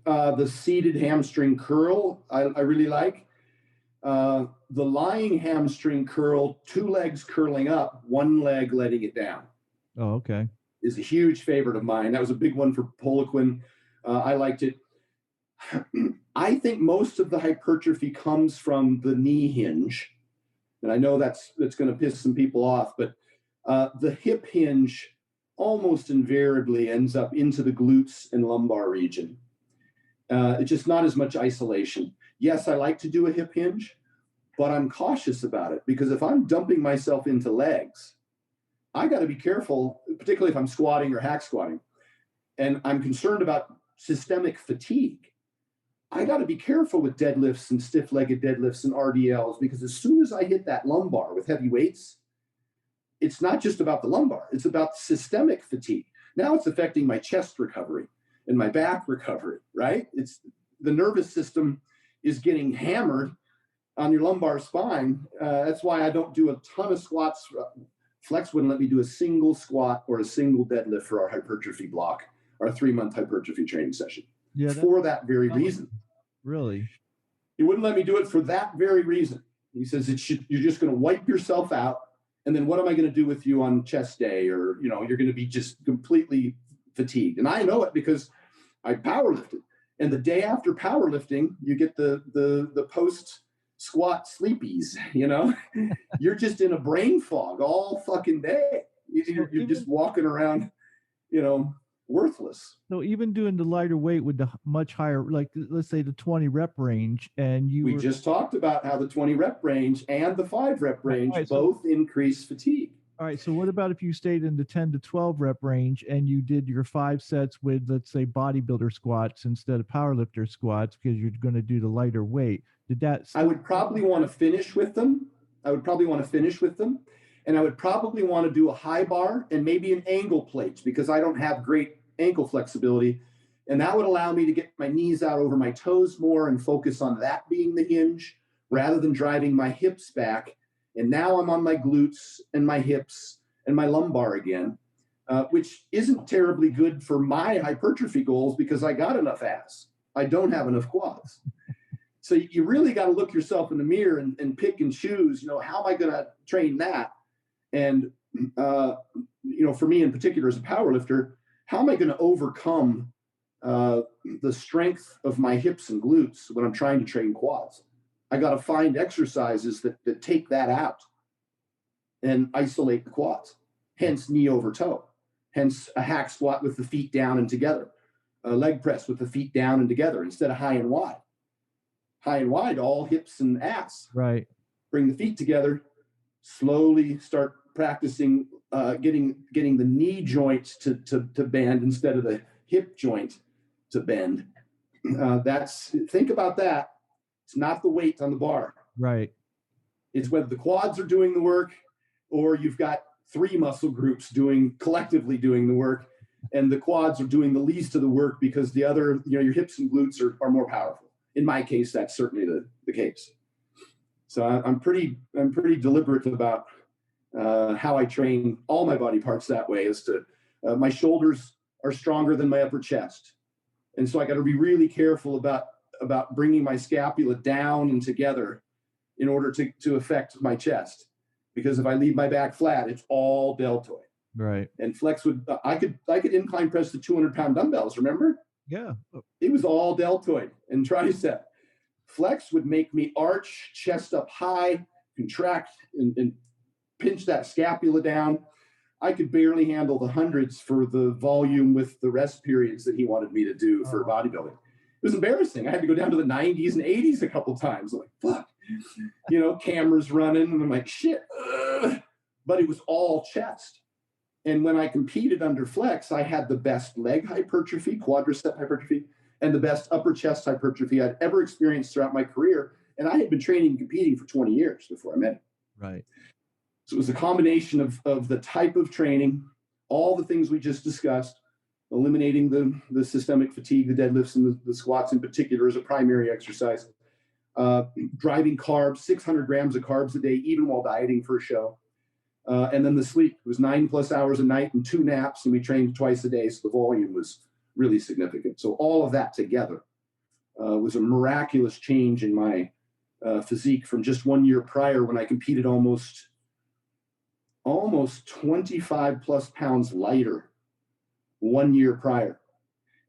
Speaker 3: The seated hamstring curl, I really like. The lying hamstring curl, 2 legs curling up, 1 leg letting it down.
Speaker 2: Oh, okay.
Speaker 3: Is a huge favorite of mine. That was a big one for Poliquin. I liked it. I think most of the hypertrophy comes from the knee hinge. And I know that's going to piss some people off, but the hip hinge almost invariably ends up into the glutes and lumbar region. It's just not as much isolation. Yes, I like to do a hip hinge, but I'm cautious about it because if I'm dumping myself into legs, I got to be careful, particularly if I'm squatting or hack squatting, and I'm concerned about systemic fatigue. I got to be careful with deadlifts and stiff-legged deadlifts and RDLs because as soon as I hit that lumbar with heavy weights, it's not just about the lumbar, it's about systemic fatigue. Now it's affecting my chest recovery and my back recovery, right? It's the nervous system is getting hammered on your lumbar spine. That's why I don't do a ton of squats. Flex wouldn't let me do a single squat or a single deadlift for our hypertrophy block, our 3-month hypertrophy training session. Yeah, for that very reason.
Speaker 2: Really?
Speaker 3: He wouldn't let me do it for that very reason. He says you're just going to wipe yourself out, and then what am I going to do with you on chest day? Or you're going to be just completely fatigued. And I know it because I powerlifted. And the day after powerlifting, you get the post squat sleepies. You're just in a brain fog all fucking day. You're just walking around, worthless.
Speaker 2: So even doing the lighter weight with the much higher, like let's say the 20 rep range, and we
Speaker 3: just talked about how the 20 rep range and the 5 rep range both increase fatigue.
Speaker 2: All right. So what about if you stayed in the 10 to 12 rep range and you did your 5 sets with, let's say, bodybuilder squats instead of powerlifter squats because you're going to do the lighter weight?
Speaker 3: I would probably want to finish with them. And I would probably want to do a high bar and maybe an ankle plate because I don't have great ankle flexibility. And that would allow me to get my knees out over my toes more and focus on that being the hinge rather than driving my hips back. And now I'm on my glutes and my hips and my lumbar again, which isn't terribly good for my hypertrophy goals because I got enough ass. I don't have enough quads. So you really got to look yourself in the mirror and pick and choose, how am I going to train that? And, for me in particular as a powerlifter, how am I going to overcome the strength of my hips and glutes when I'm trying to train quads? I got to find exercises that take that out and isolate the quads, hence knee over toe, hence a hack squat with the feet down and together, a leg press with the feet down and together instead of high and wide. High and wide, all hips and ass.
Speaker 2: Right.
Speaker 3: Bring the feet together, slowly start practicing getting the knee joint to bend instead of the hip joint to bend. Think about that. It's not the weight on the bar.
Speaker 2: Right.
Speaker 3: It's whether the quads are doing the work or you've got 3 muscle groups collectively doing the work, and the quads are doing the least of the work because the other, your hips and glutes are more powerful. In my case, that's certainly the case. So I'm pretty deliberate about how I train all my body parts that way. As to my shoulders are stronger than my upper chest, and so I got to be really careful about bringing my scapula down and together in order to affect my chest. Because if I leave my back flat, it's all deltoid.
Speaker 2: Right.
Speaker 3: And flex I could incline press the 200-pound dumbbells. Remember?
Speaker 2: Yeah.
Speaker 3: It was all deltoid and tricep. Flex would make me arch, chest up high, contract, and pinch that scapula down. I could barely handle the hundreds for the volume with the rest periods that he wanted me to do for bodybuilding. It was embarrassing. I had to go down to the 90s and 80s a couple times. I'm like, fuck, cameras running, and I'm like, shit. But it was all chest. And when I competed under flex, I had the best leg hypertrophy, quadricep hypertrophy, and the best upper chest hypertrophy I'd ever experienced throughout my career. And I had been training and competing for 20 years before I met him.
Speaker 2: Right.
Speaker 3: So it was a combination of the type of training, all the things we just discussed, eliminating the systemic fatigue, the deadlifts and the squats in particular as a primary exercise, driving carbs, 600 grams of carbs a day, even while dieting for a show. And then the sleep. It was 9+ hours a night and 2 naps, and we trained twice a day, so the volume was really significant. So all of that together was a miraculous change in my physique from just 1 year prior when I competed almost 25+ pounds lighter 1 year prior.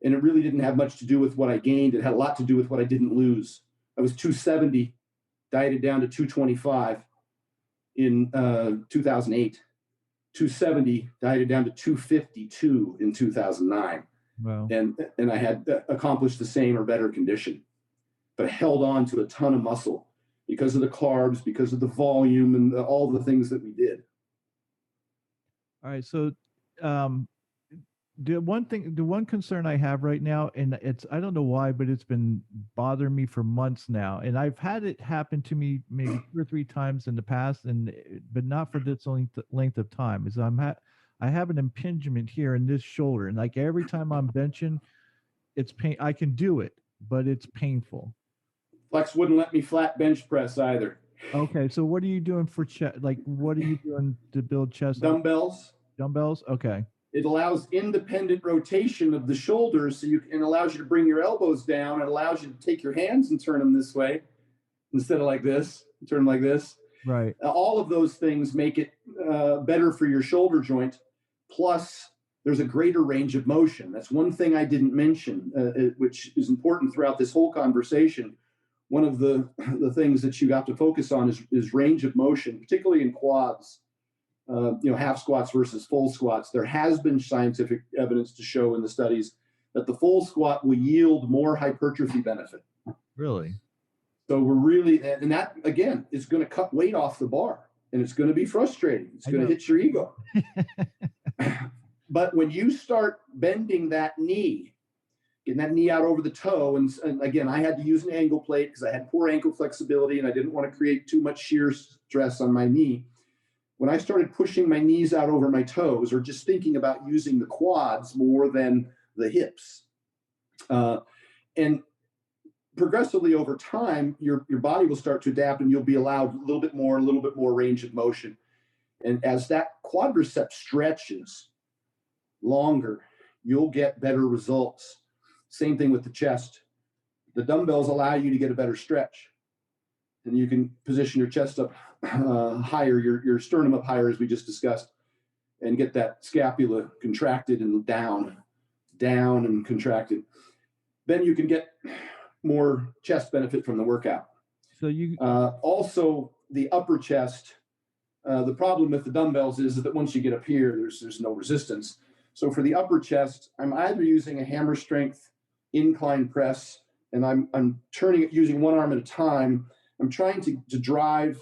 Speaker 3: And it really didn't have much to do with what I gained. It had a lot to do with what I didn't lose. I was 270, dieted down to 225 in 2008. 270, dieted down to 252 in 2009.
Speaker 2: Wow.
Speaker 3: And I had accomplished the same or better condition, but I held on to a ton of muscle because of the carbs, because of the volume, and all the things that we did.
Speaker 2: All right. So, the one concern I have right now, and I don't know why, but it's been bothering me for months now, and I've had it happen to me maybe 2 or 3 times in the past, but not for this length of time. Is I have an impingement here in this shoulder, and like every time I'm benching, it's pain. I can do it, but it's painful.
Speaker 3: Flex wouldn't let me flat bench press either.
Speaker 2: Okay, so what are you doing for chest? Like, what are you doing to build chest?
Speaker 3: Dumbbells.
Speaker 2: Dumbbells. Okay.
Speaker 3: It allows independent rotation of the shoulders, so and allows you to bring your elbows down. It allows you to take your hands and turn them this way instead of like this. Turn them like this.
Speaker 2: Right.
Speaker 3: All of those things make it better for your shoulder joint. Plus, there's a greater range of motion. That's one thing I didn't mention, which is important throughout this whole conversation. One of the things that you have to focus on is range of motion, particularly in quads. Half squats versus full squats. There has been scientific evidence to show in the studies that the full squat will yield more hypertrophy benefit.
Speaker 2: Really?
Speaker 3: So we're really, and that again is going to cut weight off the bar, and it's going to be frustrating. It's going to hit your ego. But when you start bending that knee, getting that knee out over the toe, and again, I had to use an ankle plate because I had poor ankle flexibility and I didn't want to create too much shear stress on my knee. When I started pushing my knees out over my toes, or just thinking about using the quads more than the hips, and progressively over time, your body will start to adapt, and you'll be allowed a little bit more range of motion. And as that quadricep stretches longer, you'll get better results. Same thing with the chest. The dumbbells allow you to get a better stretch, and you can position your chest up higher, your sternum up higher, as we just discussed, and get that scapula contracted and down and contracted. Then you can get more chest benefit from the workout.
Speaker 2: So you
Speaker 3: also the upper chest. The problem with the dumbbells is that once you get up here, there's no resistance. So for the upper chest, I'm either using a hammer strength incline press, and I'm turning it using one arm at a time. I'm trying to drive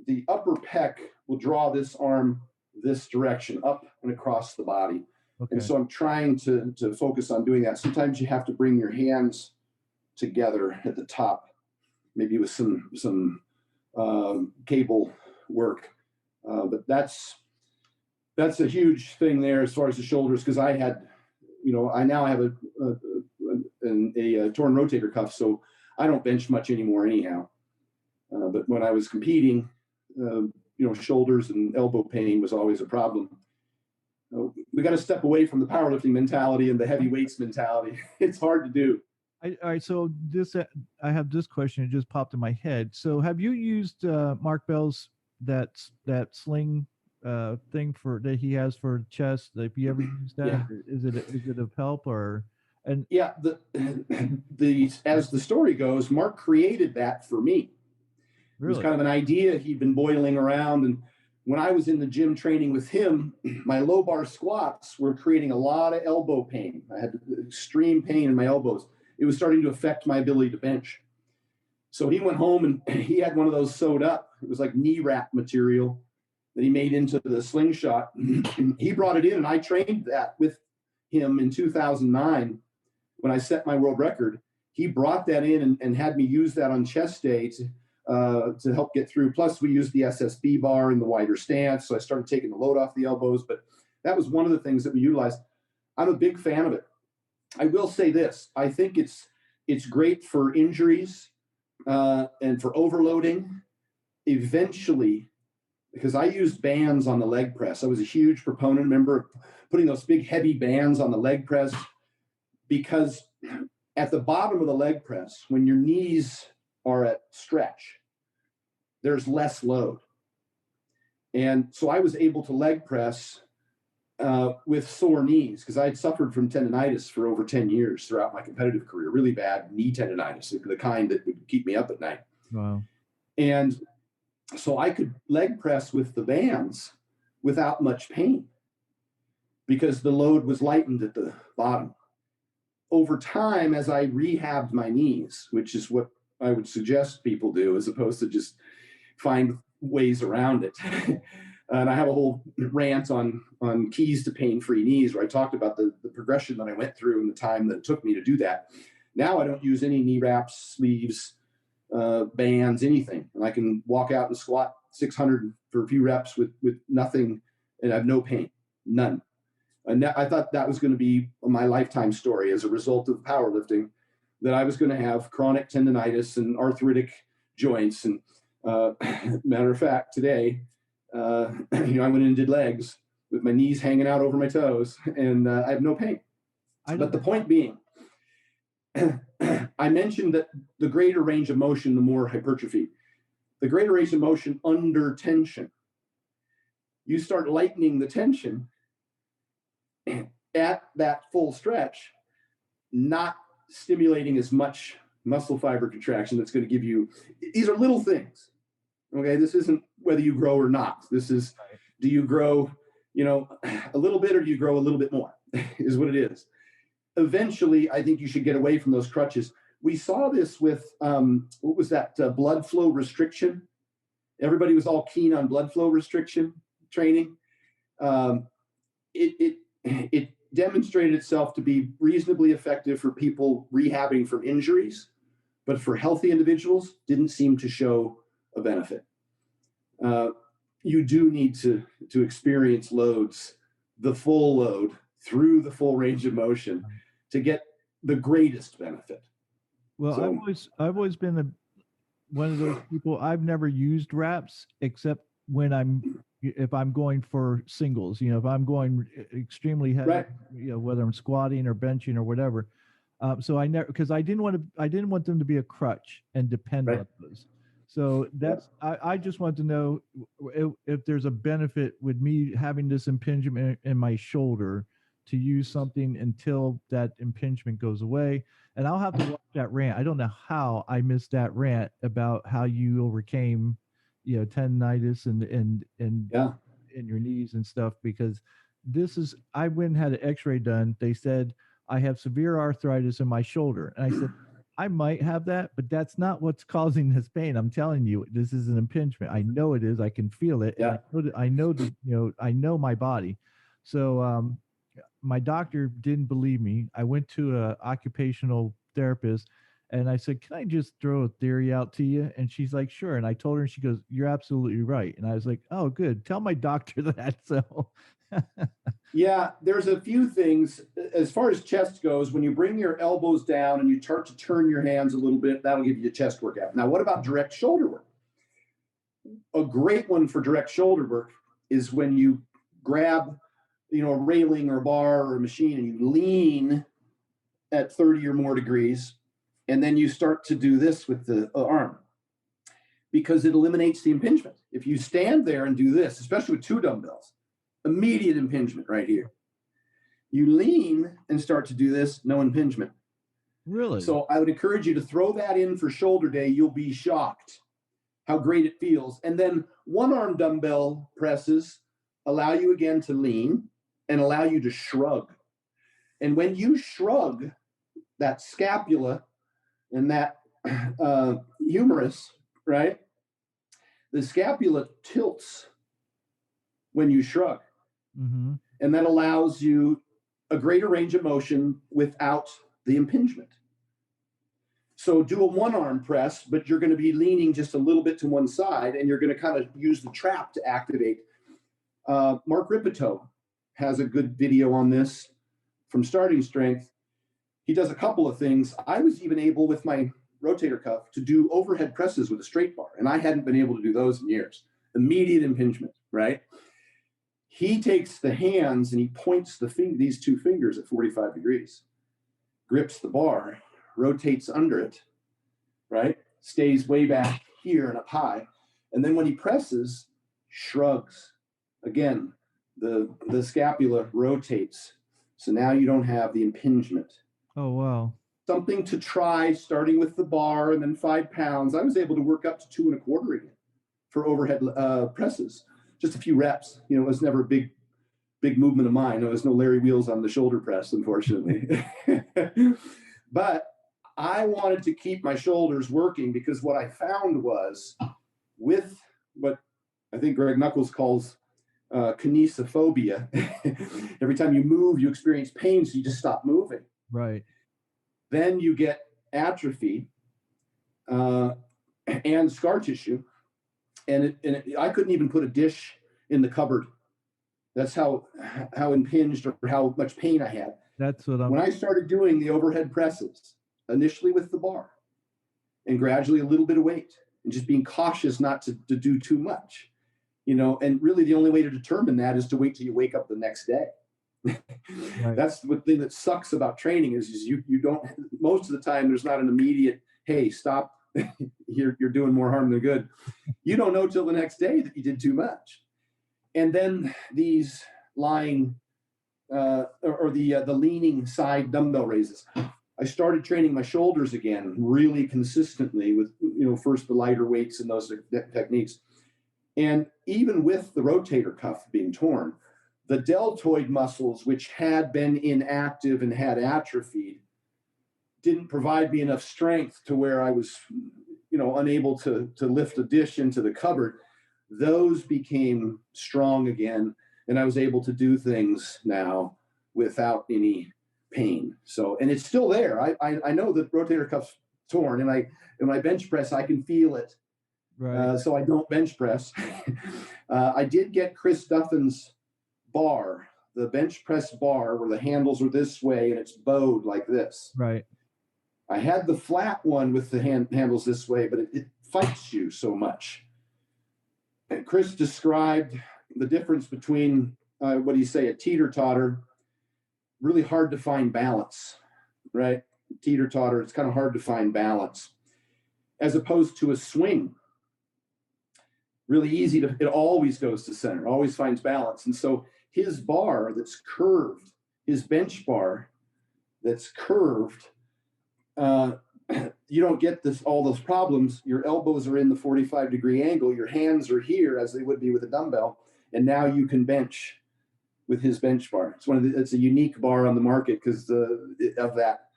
Speaker 3: the upper pec will draw this arm this direction up and across the body. Okay. And so I'm trying to focus on doing that. Sometimes you have to bring your hands together at the top, maybe with some cable work. But that's a huge thing there as far as the shoulders, because I now have a torn rotator cuff, so I don't bench much anymore anyhow. But when I was competing, shoulders and elbow pain was always a problem. We got to step away from the powerlifting mentality and the heavy weights mentality. It's hard to do.
Speaker 2: All right. So I have this question. It just popped in my head. So have you used Mark Bell's that sling thing that he has for chest? Have you ever used that? Yeah. Is it of help or? And
Speaker 3: yeah, as the story goes, Mark created that for me. Really? It was kind of an idea he'd been boiling around, and when I was in the gym training with him, my low bar squats were creating a lot of elbow pain. I had extreme pain in my elbows. It was starting to affect my ability to bench. So he went home and he had one of those sewed up. It was like knee wrap material that he made into the slingshot. He brought it in, and I trained that with him in 2009 when I set my world record. He brought that in and had me use that on chest day to help get through. Plus, we used the SSB bar in the wider stance, so I started taking the load off the elbows. But that was one of the things that we utilized. I'm a big fan of it. I will say this: I think it's great for injuries and for overloading. Eventually, because I used bands on the leg press, I was a huge proponent. Remember putting those big heavy bands on the leg press, because at the bottom of the leg press, when your knees are at stretch, there's less load. And so I was able to leg press with sore knees, because I had suffered from tendonitis for over 10 years throughout my competitive career, really bad knee tendonitis, the kind that would keep me up at night.
Speaker 2: Wow.
Speaker 3: And so I could leg press with the bands without much pain because the load was lightened at the bottom. Over time, as I rehabbed my knees, which is what I would suggest people do as opposed to just find ways around it. And I have a whole rant on keys to pain-free knees where I talked about the progression that I went through and the time that it took me to do that. Now I don't use any knee wraps, sleeves, bands, anything. And I can walk out and squat 600 for a few reps with nothing, and I have no pain, none. And I thought that was going to be my lifetime story as a result of powerlifting, that I was going to have chronic tendonitis and arthritic joints. And matter of fact, today, I went in and did legs with my knees hanging out over my toes, and I have no pain. But the point being, I mentioned that the greater range of motion, the more hypertrophy. The greater range of motion under tension. You start lightening the tension at that full stretch, not stimulating as much muscle fiber contraction that's going to give you, these are little things. Okay, this isn't whether you grow or not. This is, do you grow, a little bit, or do you grow a little bit more is what it is. Eventually, I think you should get away from those crutches. We saw this with, what was that, blood flow restriction? Everybody was all keen on blood flow restriction training. It demonstrated itself to be reasonably effective for people rehabbing from injuries, but for healthy individuals, didn't seem to show a benefit. You do need to experience loads, the full load through the full range of motion to get the greatest benefit.
Speaker 2: Well, so, I've always been one of those people. I've never used wraps except when if I'm going for singles, if I'm going extremely heavy,
Speaker 3: right,
Speaker 2: whether I'm squatting or benching or whatever. So I never, because I didn't want them to be a crutch and depend
Speaker 3: right
Speaker 2: on those. So that's, I just want to know if there's a benefit with me having this impingement in my shoulder to use something until that impingement goes away. And I'll have to watch that rant. I don't know how I missed that rant about how you overcame, tendonitis and in your knees and stuff, because I went and had an x-ray done. They said I have severe arthritis in my shoulder. And I said, I might have that, but that's not what's causing this pain. I'm telling you, this is an impingement. I know it is. I can feel it.
Speaker 3: Yeah.
Speaker 2: And I know my body. So my doctor didn't believe me. I went to an occupational therapist and I said, can I just throw a theory out to you? And she's like, sure. And I told her, and she goes, you're absolutely right. And I was like, oh, good. Tell my doctor that. So
Speaker 3: yeah, there's a few things as far as chest goes. When you bring your elbows down and you start to turn your hands a little bit, that'll give you a chest workout. Now, what about direct shoulder work? A great one for direct shoulder work is when you grab, a railing or a bar or a machine and you lean at 30 or more degrees, and then you start to do this with the arm, because it eliminates the impingement. If you stand there and do this, especially with 2 dumbbells, immediate impingement right here. You lean and start to do this, no impingement.
Speaker 2: Really?
Speaker 3: So I would encourage you to throw that in for shoulder day. You'll be shocked how great it feels. And then 1-arm dumbbell presses allow you again to lean and allow you to shrug. And when you shrug, that scapula and that humerus, right? The scapula tilts when you shrug.
Speaker 2: Mm-hmm.
Speaker 3: And that allows you a greater range of motion without the impingement. So do a 1-arm press, but you're going to be leaning just a little bit to one side, and you're going to kind of use the trap to activate. Mark Ripito has a good video on this from Starting Strength. He does a couple of things. I was even able, with my rotator cuff, to do overhead presses with a straight bar, and I hadn't been able to do those in years. Immediate impingement, right? He takes the hands and he points these 2 fingers at 45 degrees, grips the bar, rotates under it, right? Stays way back here and up high. And then when he presses, shrugs. Again, the scapula rotates. So now you don't have the impingement.
Speaker 2: Oh, wow.
Speaker 3: Something to try, starting with the bar and then 5 pounds. I was able to work up to 2.25 again for overhead presses, just a few reps. You know, it was never a big movement of mine. There was no Larry Wheels on the shoulder press, unfortunately. But I wanted to keep my shoulders working, because what I found was, with what I think Greg Nuckols calls kinesiophobia, every time you move, you experience pain, so you just stop moving.
Speaker 2: Right.
Speaker 3: Then you get atrophy and scar tissue. And I couldn't even put a dish in the cupboard. That's how impinged or how much pain I had.
Speaker 2: That's what
Speaker 3: When I started doing the overhead presses, initially with the bar, and gradually a little bit of weight, and just being cautious not to do too much, you know, and really the only way to determine that is to wait till you wake up the next day. Right. That's the thing that sucks about training is you don't, most of the time there's not an immediate, hey, stop, you're doing more harm than good. You don't know till the next day that you did too much. And then these lying or the leaning side dumbbell raises. I started training my shoulders again really consistently with, you know, first the lighter weights and those techniques. And even with the rotator cuff being torn, the deltoid muscles, which had been inactive and had atrophied, didn't provide me enough strength to where I was, you know, unable to lift a dish into the cupboard. Those became strong again, and I was able to do things now without any pain. So, and it's still there. I know the rotator cuff's torn, and in my bench press, I can feel it. Right. So I don't bench press. I did get Chris Duffin's bar, the bench press bar, where the handles are this way and it's bowed like this.
Speaker 2: Right.
Speaker 3: I had the flat one with the handles this way, but it fights you so much. And Chris described the difference between, what do you say, a teeter-totter, really hard to find balance, right? Teeter-totter, it's kind of hard to find balance, as opposed to a swing. Really easy to, it always goes to center, always finds balance. And so his bar that's curved, his bench bar that's curved, you don't get all those problems. Your elbows are in the 45-degree angle. Your hands are here as they would be with a dumbbell. And now you can bench with his bench bar. It's a unique bar on the market because of that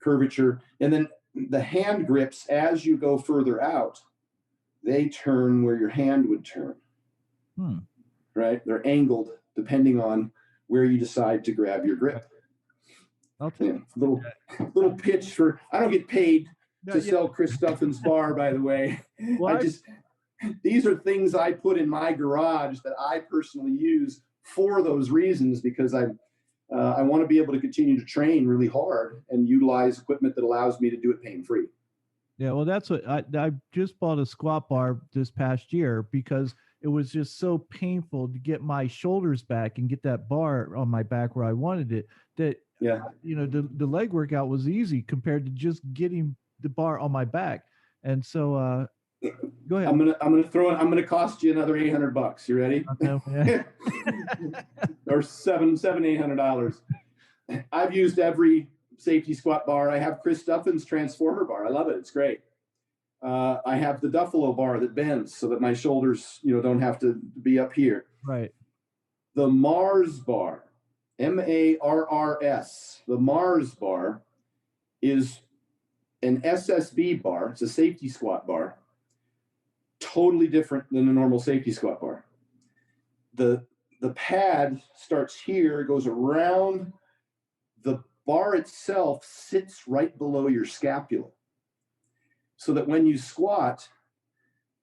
Speaker 3: curvature. And then the hand grips, as you go further out, they turn where your hand would turn. Right? They're angled depending on where you decide to grab your grip.
Speaker 2: I'll take
Speaker 3: little pitch for, I don't get paid to sell Chris Duffin's bar, by the way. What? These are things I put in my garage that I personally use for those reasons, because I want to be able to continue to train really hard and utilize equipment that allows me to do it pain-free.
Speaker 2: Yeah, well, that's what I just bought a squat bar this past year because it was just so painful to get my shoulders back and get that bar on my back where I wanted it. That, you know, the leg workout was easy compared to just getting the bar on my back. And so, go ahead.
Speaker 3: I'm gonna cost you another $800. You ready?
Speaker 2: Okay,
Speaker 3: Or $800. I've used every safety squat bar. I have Chris Duffin's transformer bar. I love it. It's great. I have the Duffalo bar that bends so that my shoulders, you know, don't have to be up here.
Speaker 2: Right.
Speaker 3: The Mars bar, MARRS, the Mars bar is an SSB bar. It's a safety squat bar. Totally different than a normal safety squat bar. The pad starts here, goes around. The bar itself sits right below your scapula, so that when you squat,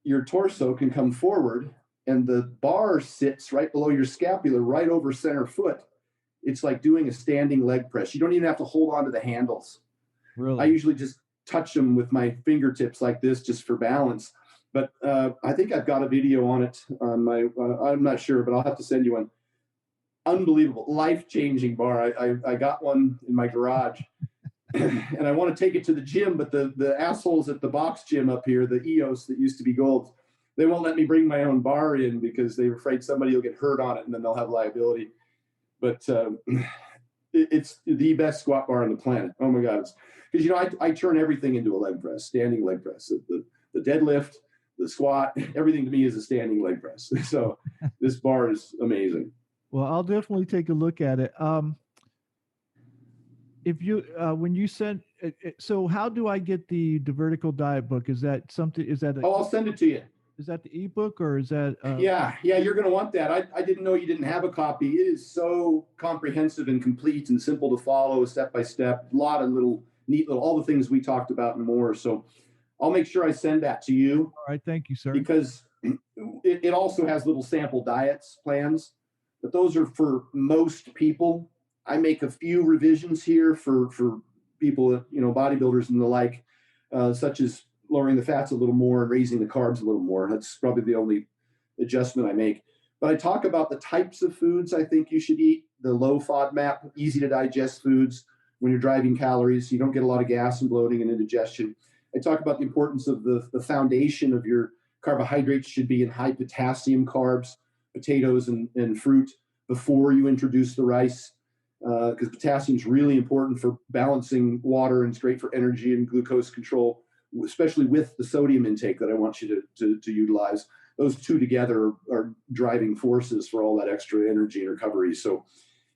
Speaker 3: your torso can come forward and the bar sits right below your scapula, right over center foot. It's like doing a standing leg press. You don't even have to hold on to the handles. Really? I usually just touch them with my fingertips like this just for balance. But I think I've got a video on it on my, I'm not sure, but I'll have to send you one. Unbelievable, life-changing bar. I got one in my garage. And I want to take it to the gym, but the assholes at the box gym up here, the EOS that used to be Gold, They won't let me bring my own bar in because they're afraid somebody will get hurt on it and then they'll have liability. But it's the best squat bar on the planet. Oh my God. Because, you know, I turn everything into a leg press, standing leg press. The deadlift, the squat, everything to me is a standing leg press. So this bar is amazing.
Speaker 2: Well, I'll definitely take a look at it. If you when you send so how do I get the vertical diet book? Is that something? Is that
Speaker 3: I'll send it to you.
Speaker 2: Is that the ebook or is that?
Speaker 3: Yeah, you're going to want that. I didn't know you didn't have a copy. It is so comprehensive and complete and simple to follow, step by step. A lot of neat little, all the things we talked about and more. So I'll make sure I send that to you.
Speaker 2: All right, thank you, sir.
Speaker 3: Because it also has little sample diets plans, but those are for most people. I make a few revisions here for people, you know, bodybuilders and the like, such as lowering the fats a little more and raising the carbs a little more. That's probably the only adjustment I make. But I talk about the types of foods I think you should eat, the low FODMAP, easy to digest foods when you're driving calories, so you don't get a lot of gas and bloating and indigestion. I talk about the importance of the foundation of your carbohydrates should be in high potassium carbs, potatoes and fruit before you introduce the rice, because potassium is really important for balancing water and it's great for energy and glucose control, especially with the sodium intake that I want you to utilize. Those two together are driving forces for all that extra energy and recovery. So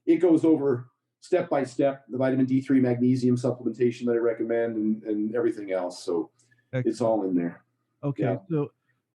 Speaker 3: it goes over step by step the vitamin D3 magnesium supplementation that I recommend and everything else. So it's all in there.
Speaker 2: Okay.
Speaker 3: Yeah.
Speaker 2: So